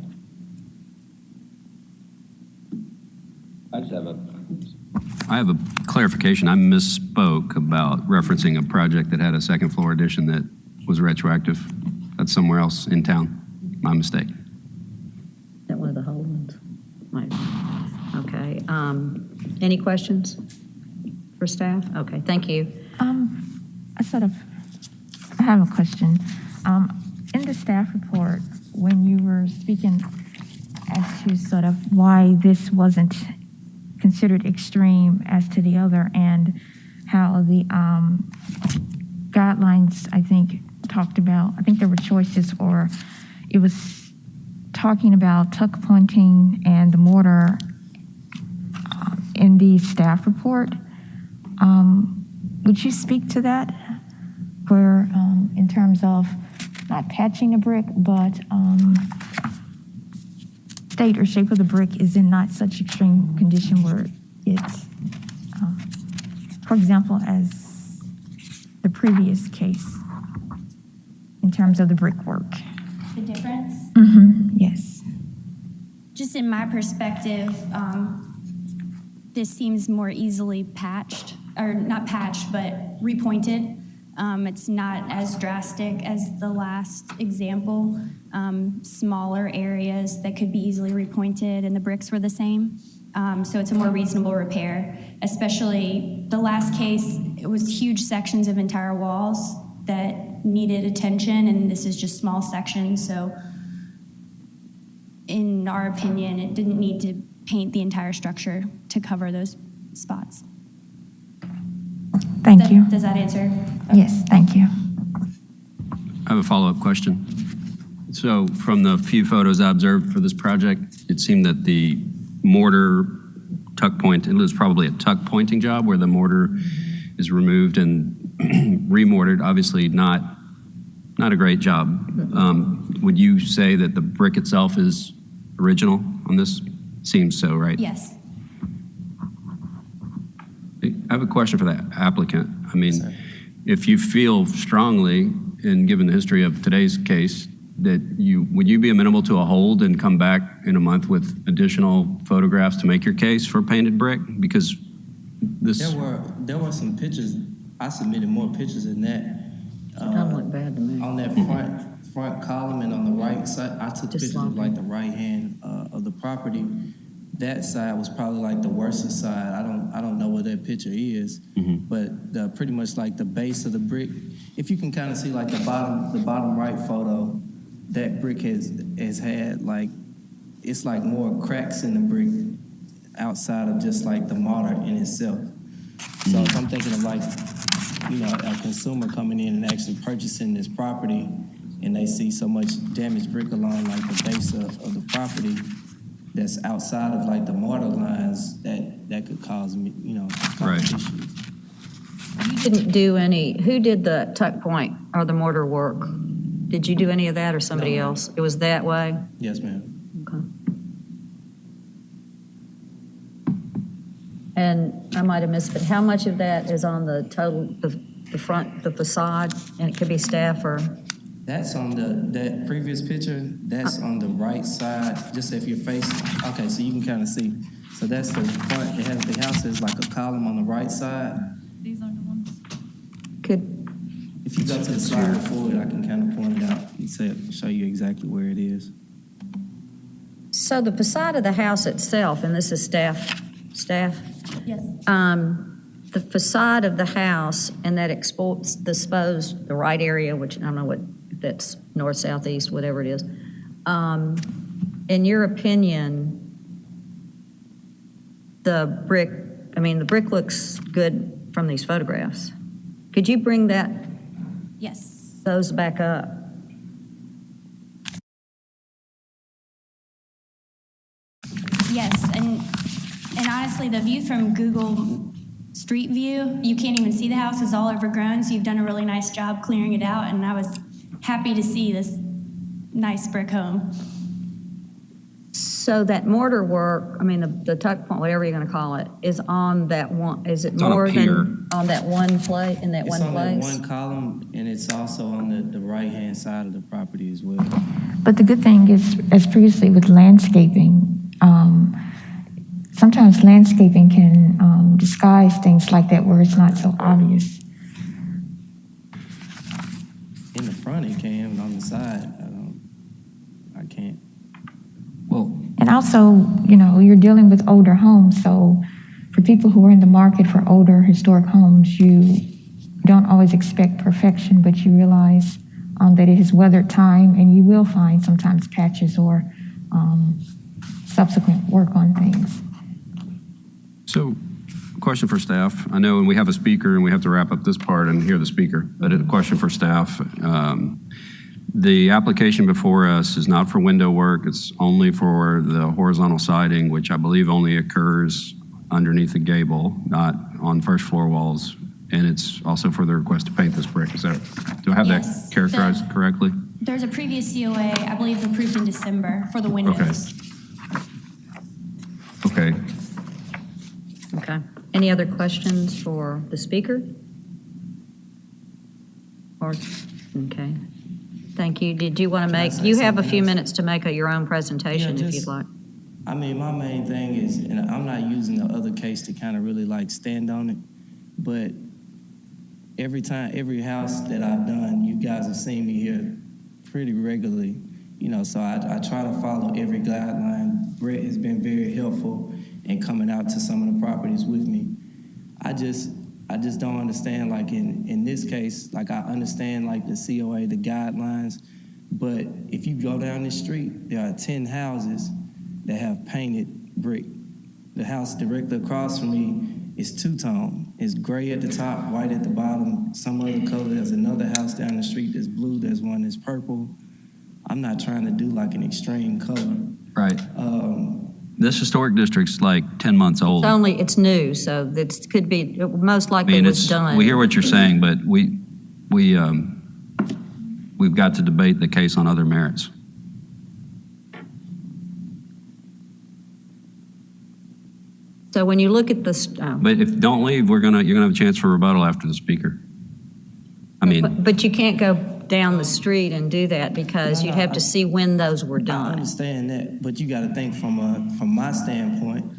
I have a clarification. I misspoke about referencing a project that had a second floor addition that was retroactive. That's somewhere else in town. My mistake. Is that one of the whole ones? Right. Okay. Any questions for staff? Okay, thank you. I have a question. In the staff report, when you were speaking as to sort of why this wasn't considered extreme as to the other, and how the guidelines, I think, talked about, I think there were choices, or it was talking about tuck pointing and the mortar in the staff report. Would you speak to that? Where, in terms of not patching the brick, but state or shape of the brick is in not such extreme condition where it's, for example, as the previous case, in terms of the brickwork. The difference? Yes. Just in my perspective, this seems more easily patched, or not patched, but repointed. It's not as drastic as the last example. Smaller areas that could be easily repointed, and the bricks were the same. So it's a more reasonable repair, especially the last case, it was huge sections of entire walls that needed attention, and this is just small sections. So in our opinion, it didn't need to paint the entire structure to cover those spots. Thank you. Does that answer? Yes, thank you. I have a follow-up question. So from the few photos I observed for this project, it seemed that the mortar tuck point, it was probably a tuck pointing job where the mortar is removed and remortared. Obviously not a great job. Would you say that the brick itself is original on this? Seems so, right? Yes. I have a question for the applicant. I mean, if you feel strongly, and given the history of today's case, that would you be amenable to a hold and come back in a month with additional photographs to make your case for painted brick? Because this... There were some pictures. I submitted more pictures than that. Doesn't look bad to me. On that front column and on the right side, I took pictures of like the right hand of the property. That side was probably like the worst side. I don't know what that picture is, but pretty much like the base of the brick. If you can kind of see like the bottom right photo, that brick has had like, it's like more cracks in the brick outside of just like the mortar in itself. So if I'm thinking of like, you know, a consumer coming in and actually purchasing this property and they see so much damaged brick along like the base of the property that's outside of like the mortar lines, that could cause, you know, issues. You didn't do any, who did the tuck point or the mortar work? Did you do any of that or somebody else? It was that way? Yes, ma'am. Okay. And I might have missed, but how much of that is on the total, the front, the facade, and it could be staff or? That's on that previous picture, that's on the right side, just if you're facing, okay, so you can kind of see. So that's the front, the house is like a column on the right side. These are the ones. If you go to the slide before it, I can kind of point it out and show you exactly where it is. So the facade of the house itself, and this is staff? Yes. The facade of the house and that exposed the right area, which I don't know what, if that's north, south, east, whatever it is. In your opinion, the brick looks good from these photographs. Could you bring those back up? Yes, and honestly, the view from Google Street View, you can't even see the house, is all overgrown, so you've done a really nice job clearing it out, and I was happy to see this nice brick home. So that mortar work, I mean, the tuck point, whatever you're going to call it, is on that one, is it more than on that one place, in that one place? It's on that one column, and it's also on the right-hand side of the property as well. But the good thing is, as previously with landscaping, sometimes landscaping can disguise things like that where it's not so obvious. In the front it can, and on the side, I can't. Well, and also, you know, you're dealing with older homes, so for people who are in the market for older historic homes, you don't always expect perfection, but you realize that it has weathered time, and you will find sometimes patches or subsequent work on things. So, question for staff. I know when we have a speaker and we have to wrap up this part and hear the speaker, but a question for staff. The application before us is not for window work. It's only for the horizontal siding, which I believe only occurs underneath the gable, not on first floor walls. And it's also for the request to paint this brick. Is that, do I have that characterized correctly? There's a previous COA, I believe approved in December, for the windows. Okay. Okay. Any other questions for the speaker? Okay. Thank you. Did you want to make, you have a few minutes to make your own presentation if you'd like. I mean, my main thing is, and I'm not using the other case to kind of really like stand on it, but every house that I've done, you guys have seen me here pretty regularly. So I try to follow every guideline. Brett has been very helpful in coming out to some of the properties with me. I just don't understand, like in this case, like I understand like the COA, the guidelines, but if you go down the street, there are 10 houses that have painted brick. The house directly across from me is two-tone. It's gray at the top, white at the bottom, some other color. There's another house down the street that's blue. There's one that's purple. I'm not trying to do like an extreme color. Right. This historic district's like 10 months old. It's new, so it could be, most likely was done. We hear what you're saying, but we've got to debate the case on other merits. So when you look at this, But if don't leave, you're gonna have a chance for rebuttal after the speaker. but you can't go down the street and do that because you'd have to see when those were I done. understand that, but you got to think from my standpoint.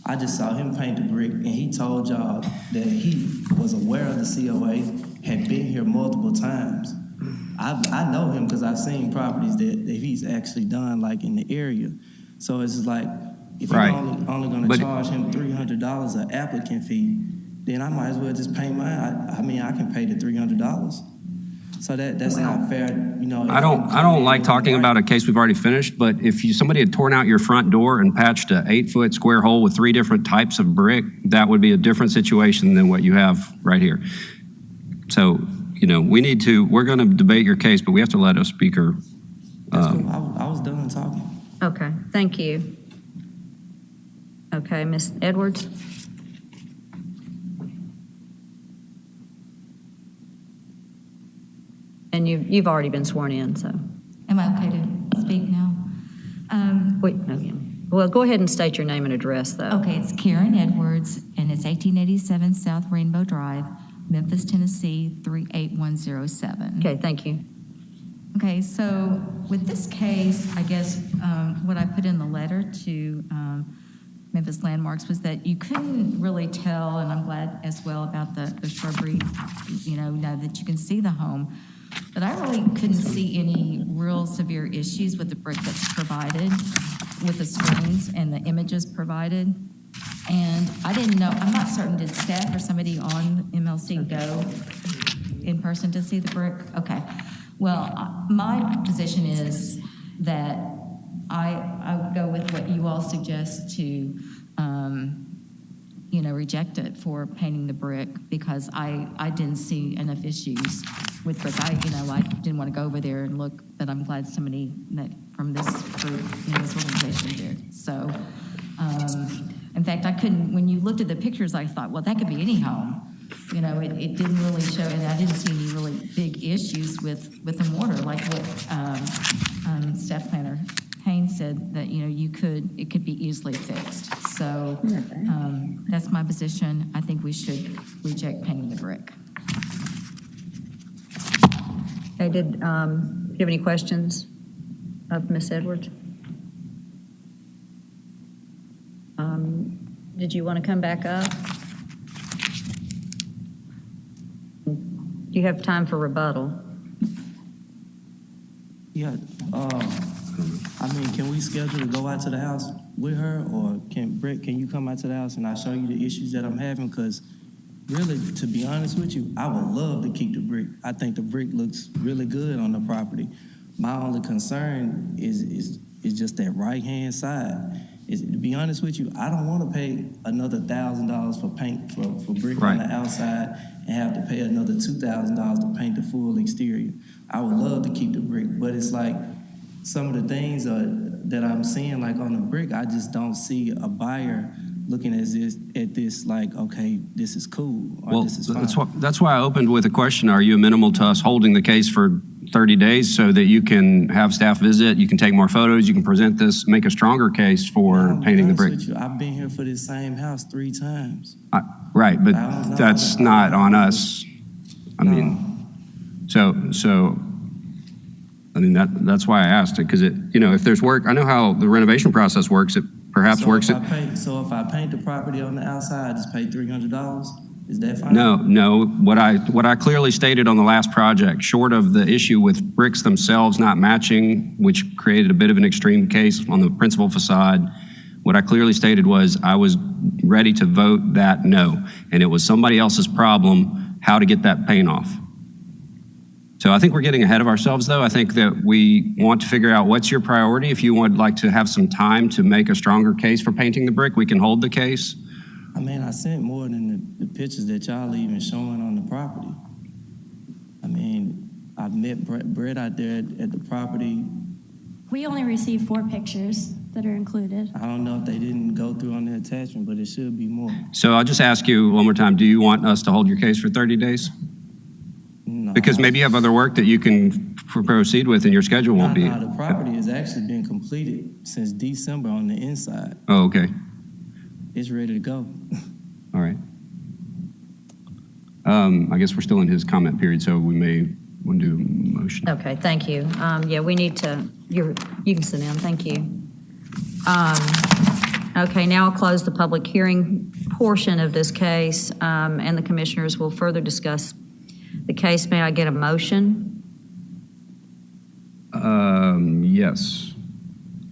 I just saw him paint the brick, and he told y'all that he was aware of the COA, had been here multiple times. I know him because I've seen properties that he's actually done, like in the area. So it's like, if you're only going to charge him $300 an applicant fee, then I might as well just pay mine. I can pay the $300. So that's not fair, I don't like talking about a case we've already finished, but if somebody had torn out your front door and patched an 8-foot square hole with 3 different types of brick, that would be a different situation than what you have right here. So, we're going to debate your case, but we have to let a speaker. That's cool. I was done talking. Okay, thank you. Okay, Ms. Edwards? And you've already been sworn in, so. Am I okay to speak now? Wait, no, yeah. Well, go ahead and state your name and address, though. Okay, it's Karen Edwards, and it's 1887 South Rainbow Drive, Memphis, Tennessee, 38107. Okay, thank you. Okay, so with this case, I guess what I put in the letter to Memphis Landmarks was that you couldn't really tell, and I'm glad as well about the shrubbery, now that you can see the home. But I really couldn't see any real severe issues with the brick that's provided, with the screens and the images provided. And I didn't know, I'm not certain, did staff or somebody on MLC go in person to see the brick? Okay. Well, my position is that I would go with what you all suggest to, reject it for painting the brick because I didn't see enough issues with brick. I didn't want to go over there and look, but I'm glad somebody from this group, this organization did. So, in fact, I couldn't, when you looked at the pictures, I thought, well, that could be any home. It didn't really show, and I didn't see any really big issues with the mortar, like what staff planner Haynes said that, it could be easily fixed. So that's my position. I think we should reject painting the brick. Okay, do you have any questions of Ms. Edwards? Did you want to come back up? Do you have time for rebuttal? Yeah, can we schedule to go out to the house with her, or Brett, can you come out to the house and I'll show you the issues that I'm having? Because really, to be honest with you, I would love to keep the brick. I think the brick looks really good on the property. My only concern is just that right-hand side. To be honest with you, I don't want to pay another $1,000 for paint for brick on the outside and have to pay another $2,000 to paint the full exterior. I would love to keep the brick, but it's like some of the things that I'm seeing, like on the brick, I just don't see a buyer looking at this like, okay, this is cool, or this is fine. That's why I opened with a question. Are you amenable to us holding the case for 30 days so that you can have staff visit, you can take more photos, you can present this, make a stronger case for painting the brick? I've been here for this same house 3 times. Right, but that's not on us. That's why I asked it, because if there's work, I know how the renovation process works. It perhaps works. So if I paint the property on the outside, I just pay $300? Is that fine? No. What I clearly stated on the last project, short of the issue with bricks themselves not matching, which created a bit of an extreme case on the principal facade, what I clearly stated was I was ready to vote that no. And it was somebody else's problem how to get that paint off. So I think we're getting ahead of ourselves, though. I think that we want to figure out what's your priority. If you would like to have some time to make a stronger case for painting the brick, we can hold the case. I mean, I sent more than the pictures that y'all even showing on the property. I mean, I've met Brett out there at the property. We only received 4 pictures that are included. I don't know if they didn't go through on the attachment, but it should be more. So I'll just ask you one more time, do you want us to hold your case for 30 days? No. Because maybe you have other work that you can proceed with and your schedule won't be. No, the property has actually been completed since December on the inside. Oh, okay. It's ready to go. All right. I guess we're still in his comment period, so we may want to do a motion. Okay, thank you. Yeah, we need to, you can sit down, thank you. Okay, now I'll close the public hearing portion of this case, and the commissioners will further discuss the case. May I get a motion? Yes.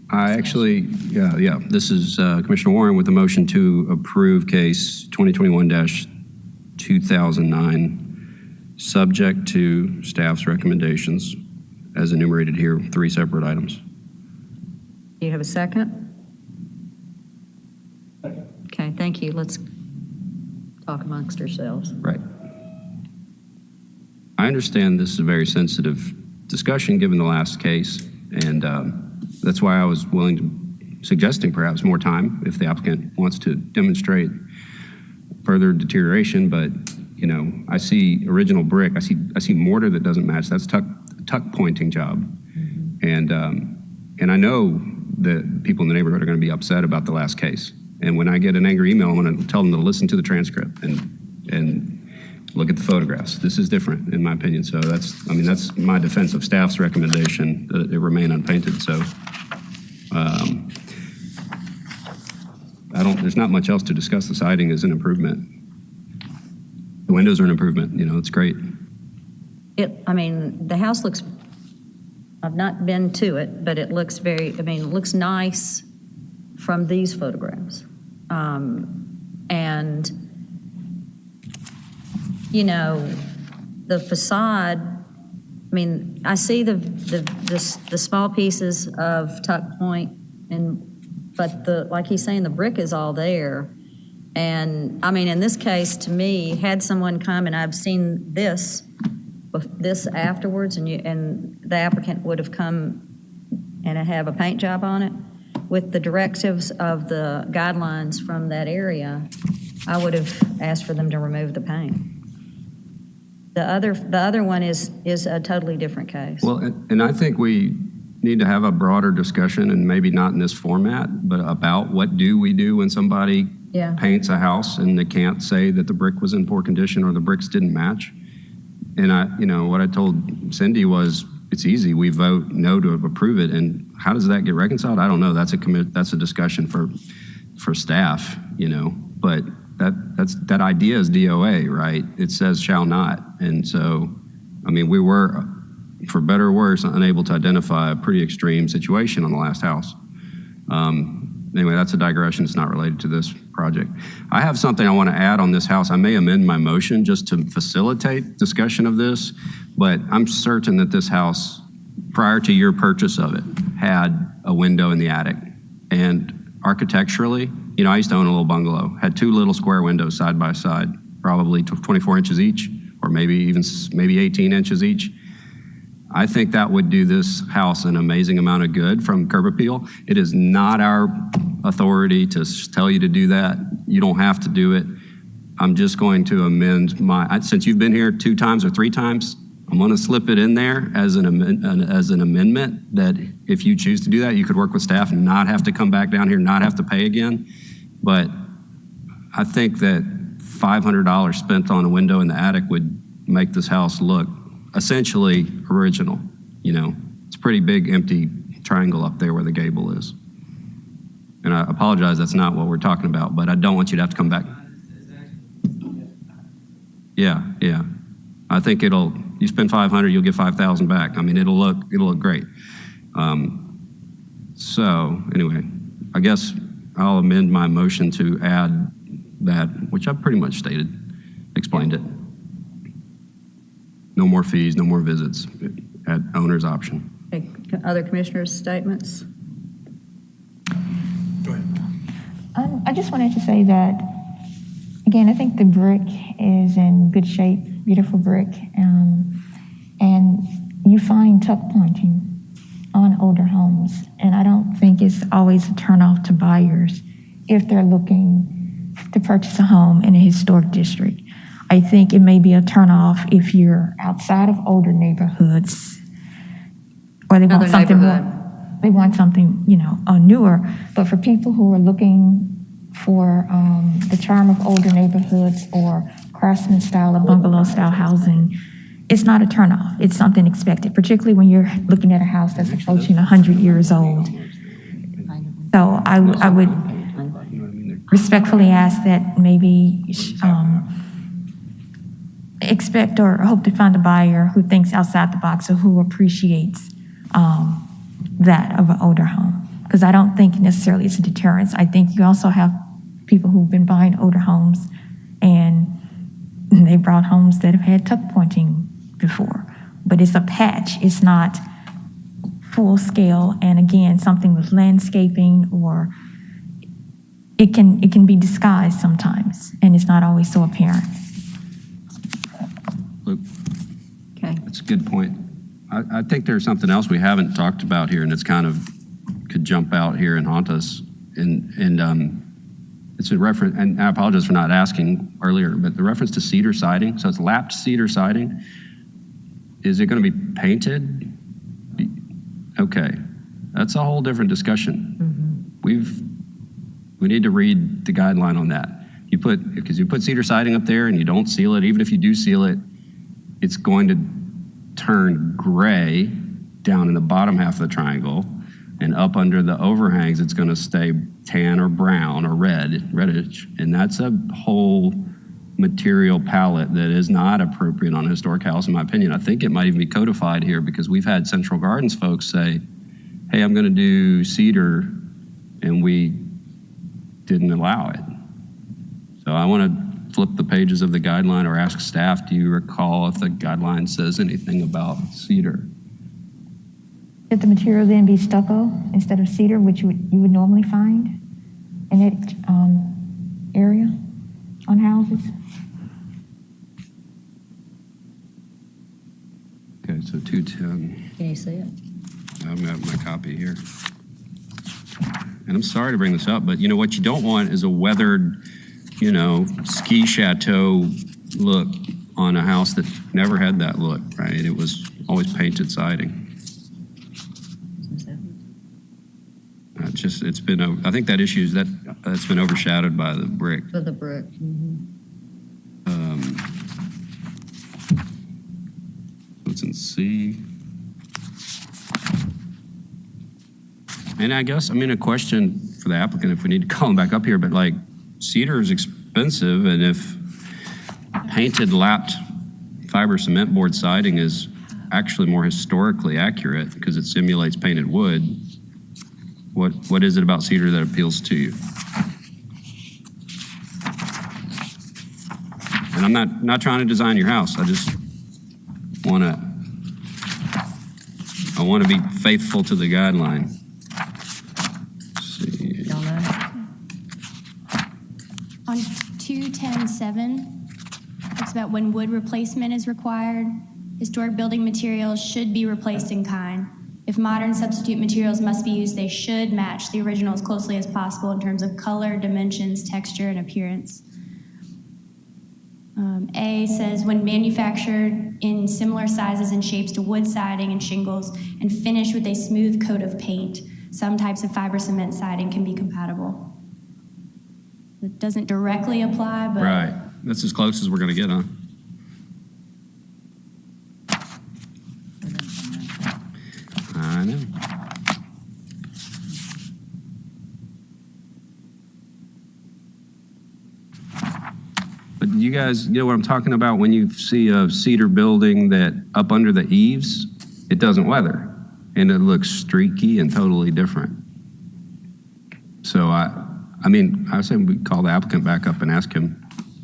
I actually, yeah. This is Commissioner Warren with a motion to approve case 2021-2009, subject to staff's recommendations as enumerated here, 3 separate items. Do you have a second? Okay, thank you. Let's talk amongst ourselves. Right. I understand this is a very sensitive discussion given the last case, and that's why I was suggesting perhaps more time if the applicant wants to demonstrate further deterioration. But you know, I see original brick. I see mortar that doesn't match. That's tuck pointing job, and I know that people in the neighborhood are going to be upset about the last case. And when I get an angry email, I'm going to tell them to listen to the transcript and look at the photographs. This is different, in my opinion. So that's my defense of staff's recommendation that it remain unpainted. So there's not much else to discuss. The siding is an improvement. The windows are an improvement. You know, it's great. The house looks, I've not been to it, but it looks it looks nice from these photographs. And you know, the facade, I see the small pieces of tuck point, but like he's saying, the brick is all there. And in this case, to me, had someone come, and I've seen this afterwards, and the applicant would have come and have a paint job on it, with the directives of the guidelines from that area, I would have asked for them to remove the paint. The other one is a totally different case. Well, and I think we need to have a broader discussion, and maybe not in this format, but about what do we do when somebody paints a house and they can't say that the brick was in poor condition or the bricks didn't match. And what I told Cindy was, it's easy. We vote no to approve it, and how does that get reconciled? I don't know. That's a discussion for staff, But that idea is DOA, right? It says shall not, and so we were, for better or worse, unable to identify a pretty extreme situation on the last house. Anyway, that's a digression. It's not related to this project. I have something I want to add on this house. I may amend my motion just to facilitate discussion of this, but I'm certain that this house, prior to your purchase of it, had a window in the attic. And architecturally, I used to own a little bungalow, had 2 little square windows side by side, probably 24 inches each, or maybe 18 inches each. I think that would do this house an amazing amount of good from curb appeal. It is not our authority to tell you to do that. You don't have to do it. I'm just going to amend since you've been here 2 times or 3 times, I'm going to slip it in there as an amendment that if you choose to do that, you could work with staff and not have to come back down here, not have to pay again. But I think that $500 spent on a window in the attic would make this house look essentially original. It's a pretty big empty triangle up there where the gable is. And I apologize, that's not what we're talking about, but I don't want you to have to come back. Yeah, yeah. I think you spend 500, you'll get 5,000 back. I mean, it'll look great. So anyway, I guess I'll amend my motion to add that, which I've pretty much explained it. No more fees, no more visits at owner's option. Okay, other commissioners' statements? Go ahead. I just wanted to say that, again, I think the brick is in good shape, beautiful brick, and you find tuck pointing on older homes, and I don't think it's always a turnoff to buyers if they're looking to purchase a home in a historic district. I think it may be a turnoff if you're outside of older neighborhoods, or they want Another something neighborhood. more, they want something, newer. But for people who are looking for the charm of older neighborhoods or craftsman style or bungalow style housing, it's not a turnoff. It's something expected, particularly when you're looking at a house that's approaching 100 years old. So I would respectfully ask that maybe expect or hope to find a buyer who thinks outside the box or who appreciates that of an older home. Because I don't think necessarily it's a deterrence. I think you also have people who've been buying older homes and they brought homes that have had tuck pointing before. But it's a patch. It's not full scale. And again, something with landscaping, or it can be disguised sometimes, and it's not always so apparent. Luke, Okay. that's a good point. I think there's something else we haven't talked about here, and it's kind of could jump out here and haunt us. And it's a reference, and I apologize for not asking earlier, but the reference to cedar siding, so it's lapped cedar siding. Is it going to be painted? Okay, that's a whole different discussion. We need to read the guideline on that. Because you put cedar siding up there and you don't seal it, even if you do seal it, it's going to turn gray down in the bottom half of the triangle, and up under the overhangs, it's going to stay tan or brown or reddish. And that's a whole material palette that is not appropriate on a historic house, in my opinion. I think it might even be codified here, because we've had Central Gardens folks say, hey, I'm going to do cedar, and we didn't allow it. So I want to flip the pages of the guideline or ask staff, do you recall if the guideline says anything about cedar? Should the material then be stucco instead of cedar, which you would normally find in that area on houses? Okay, so 210. Can you see it? I've got my copy here. And I'm sorry to bring this up, but what you don't want is a weathered, ski chateau look on a house that never had that look, right? It was always painted siding. It's been, I think that issue is that's been overshadowed by the brick. For the brick. What's in C? And I guess, a question for the applicant, if we need to call him back up here, but cedar is expensive, and if painted lapped fiber cement board siding is actually more historically accurate because it simulates painted wood, what is it about cedar that appeals to you? And I'm not trying to design your house. I just want to be faithful to the guideline. On 210.7, it's about when wood replacement is required. Historic building materials should be replaced in kind. If modern substitute materials must be used, they should match the original as closely as possible in terms of color, dimensions, texture, and appearance. A says, when manufactured in similar sizes and shapes to wood siding and shingles and finished with a smooth coat of paint, some types of fiber cement siding can be compatible. It doesn't directly apply, but... Right. That's as close as we're going to get, huh? I know. But you guys, you know what I'm talking about? When you see a cedar building that up under the eaves, it doesn't weather. And it looks streaky and totally different. So I mean, I say we call the applicant back up and ask him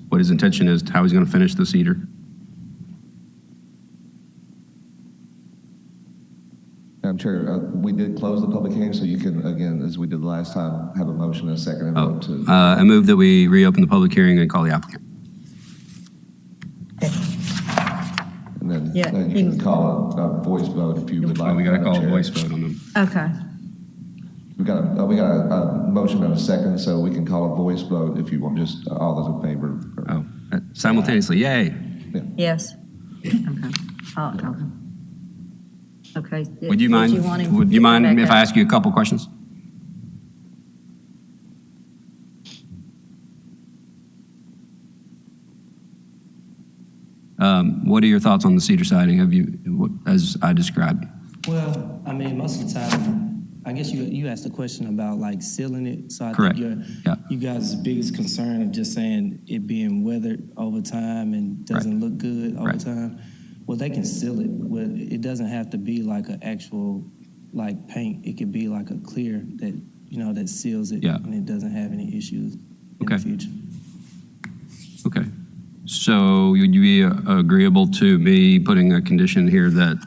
what his intention is, how he's going to finish the cedar. Madam Chair, we did close the public hearing, so you can, again, as we did last time, have a motion and a second and vote to. I move that we reopen the public hearing and call the applicant. And then Yeah, you can call a voice vote if you would like. Oh, we got to Madam call a Chair. voice vote on them. Okay. We got a motion and a second, so we can call a voice vote if you want, just all those in favor. Oh, simultaneously, yay. Yes. Okay. Oh, okay. Okay. Would you mind if I ask you a couple questions? What are your thoughts on the cedar siding? Have you, as I described? Well, I mean, most of the time, I guess you asked a question about like sealing it. So I Correct. think Yeah. you guys' biggest concern of just saying it being weathered over time and doesn't look good over time. Well, they can seal it. Well, it doesn't have to be like an actual like paint. It could be like a clear that, you know, that seals it and it doesn't have any issues in the future. Okay. So would you be agreeable to me putting a condition here that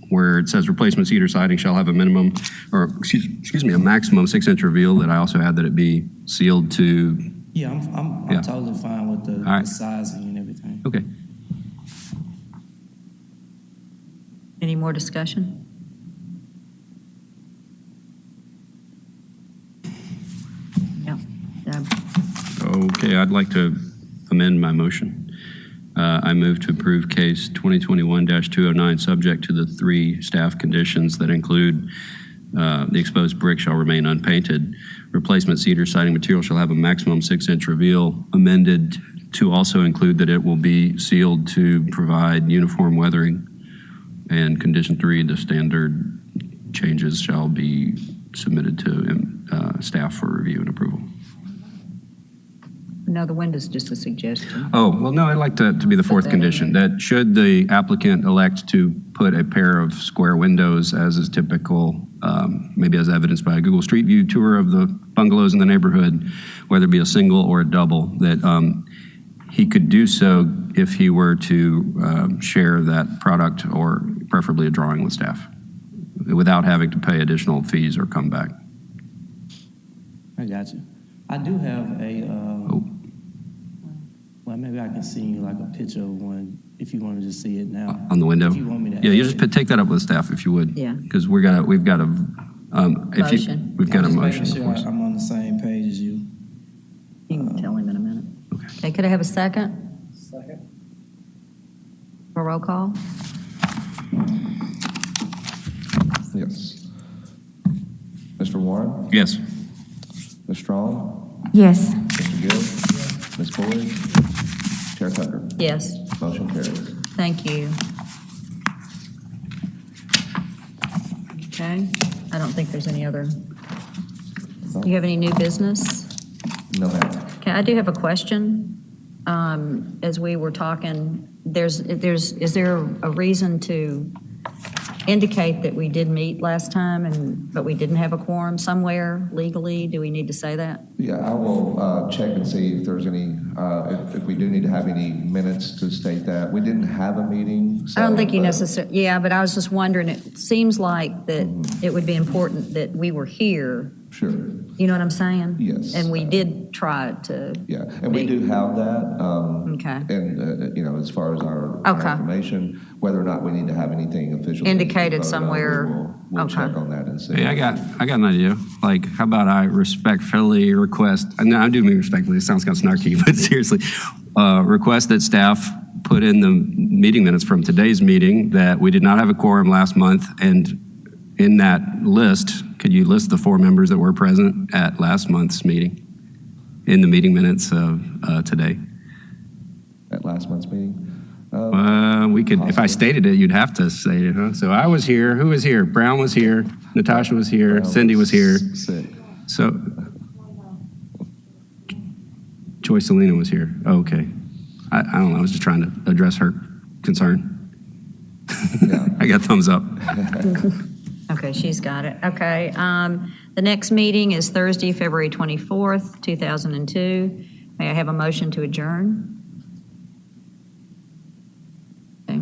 where it says replacement cedar siding shall have a minimum, or excuse me, a maximum 6-inch reveal, that I also add that it be sealed to? Yeah, I'm totally fine with the sizing and everything. Okay. Any more discussion? Yeah. Okay, I'd like to amend my motion. I move to approve case 2021-209, subject to the 3 staff conditions that include the exposed brick shall remain unpainted. Replacement cedar siding material shall have a maximum 6-inch reveal, amended to also include that it will be sealed to provide uniform weathering. And condition 3, the standard changes shall be submitted to staff for review and approval. No, the window's just a suggestion. Oh, well, no, I'd like to be the 4th condition, that should the applicant elect to put a pair of square windows, as is typical, maybe as evidenced by a Google Street View tour of the bungalows in the neighborhood, whether it be a single or a double, that he could do so if he were to share that product, or preferably a drawing with staff, without having to pay additional fees or come back. I got you. I do have a, well, maybe I can see like a picture of one if you want to just see it now. On the window? If you want me to. Yeah, you just take that up with staff if you would. Yeah. Because we've got a Motion. we've got a I'm just motion, making of sure course. I'm on the same page as you. You can tell him in a minute. Okay, could I have a second? Second. A roll call? Yes. Mr. Warren? Yes. Ms. Strong? Yes. Mr. Gill? Ms. Boyd? Chair Tucker? Yes. Motion carries. Thank you. Okay, I don't think there's any other. Do you have any new business? No, ma'am. Okay, I do have a question. As we were talking, is there a reason to indicate that we did meet last time, but we didn't have a quorum somewhere legally? Do we need to say that? Yeah, I will check and see if there's any, if we do need to have any minutes to state that. We didn't have a meeting. I don't think you necessarily, yeah, but I was just wondering, it seems like that it would be important that we were here. Sure. You know what I'm saying? Yes. And we did try to. Yeah, and we do have that. Okay. And, you know, as far as our Okay. information, whether or not we need to have anything official. Indicated somewhere. We'll Okay. check on that and see. Hey, I got an idea. Like, how about I respectfully request, and I do mean respectfully, it sounds kind of snarky, but seriously, request that staff put in the meeting minutes from today's meeting that we did not have a quorum last month, and in that list, could you list the 4 members that were present at last month's meeting in the meeting minutes of today? At last month's meeting? We could, if I stated it, you'd have to say it, huh? So I was here. Who was here? Brown was here. Natasha was here. Brown Cindy was here. Sick. So Joy Selena was here. Oh, okay. I don't know, I was just trying to address her concern. Yeah. I got thumbs up. Okay, she's got it. Okay. The next meeting is Thursday, February 24th, 2002. May I have a motion to adjourn? Okay.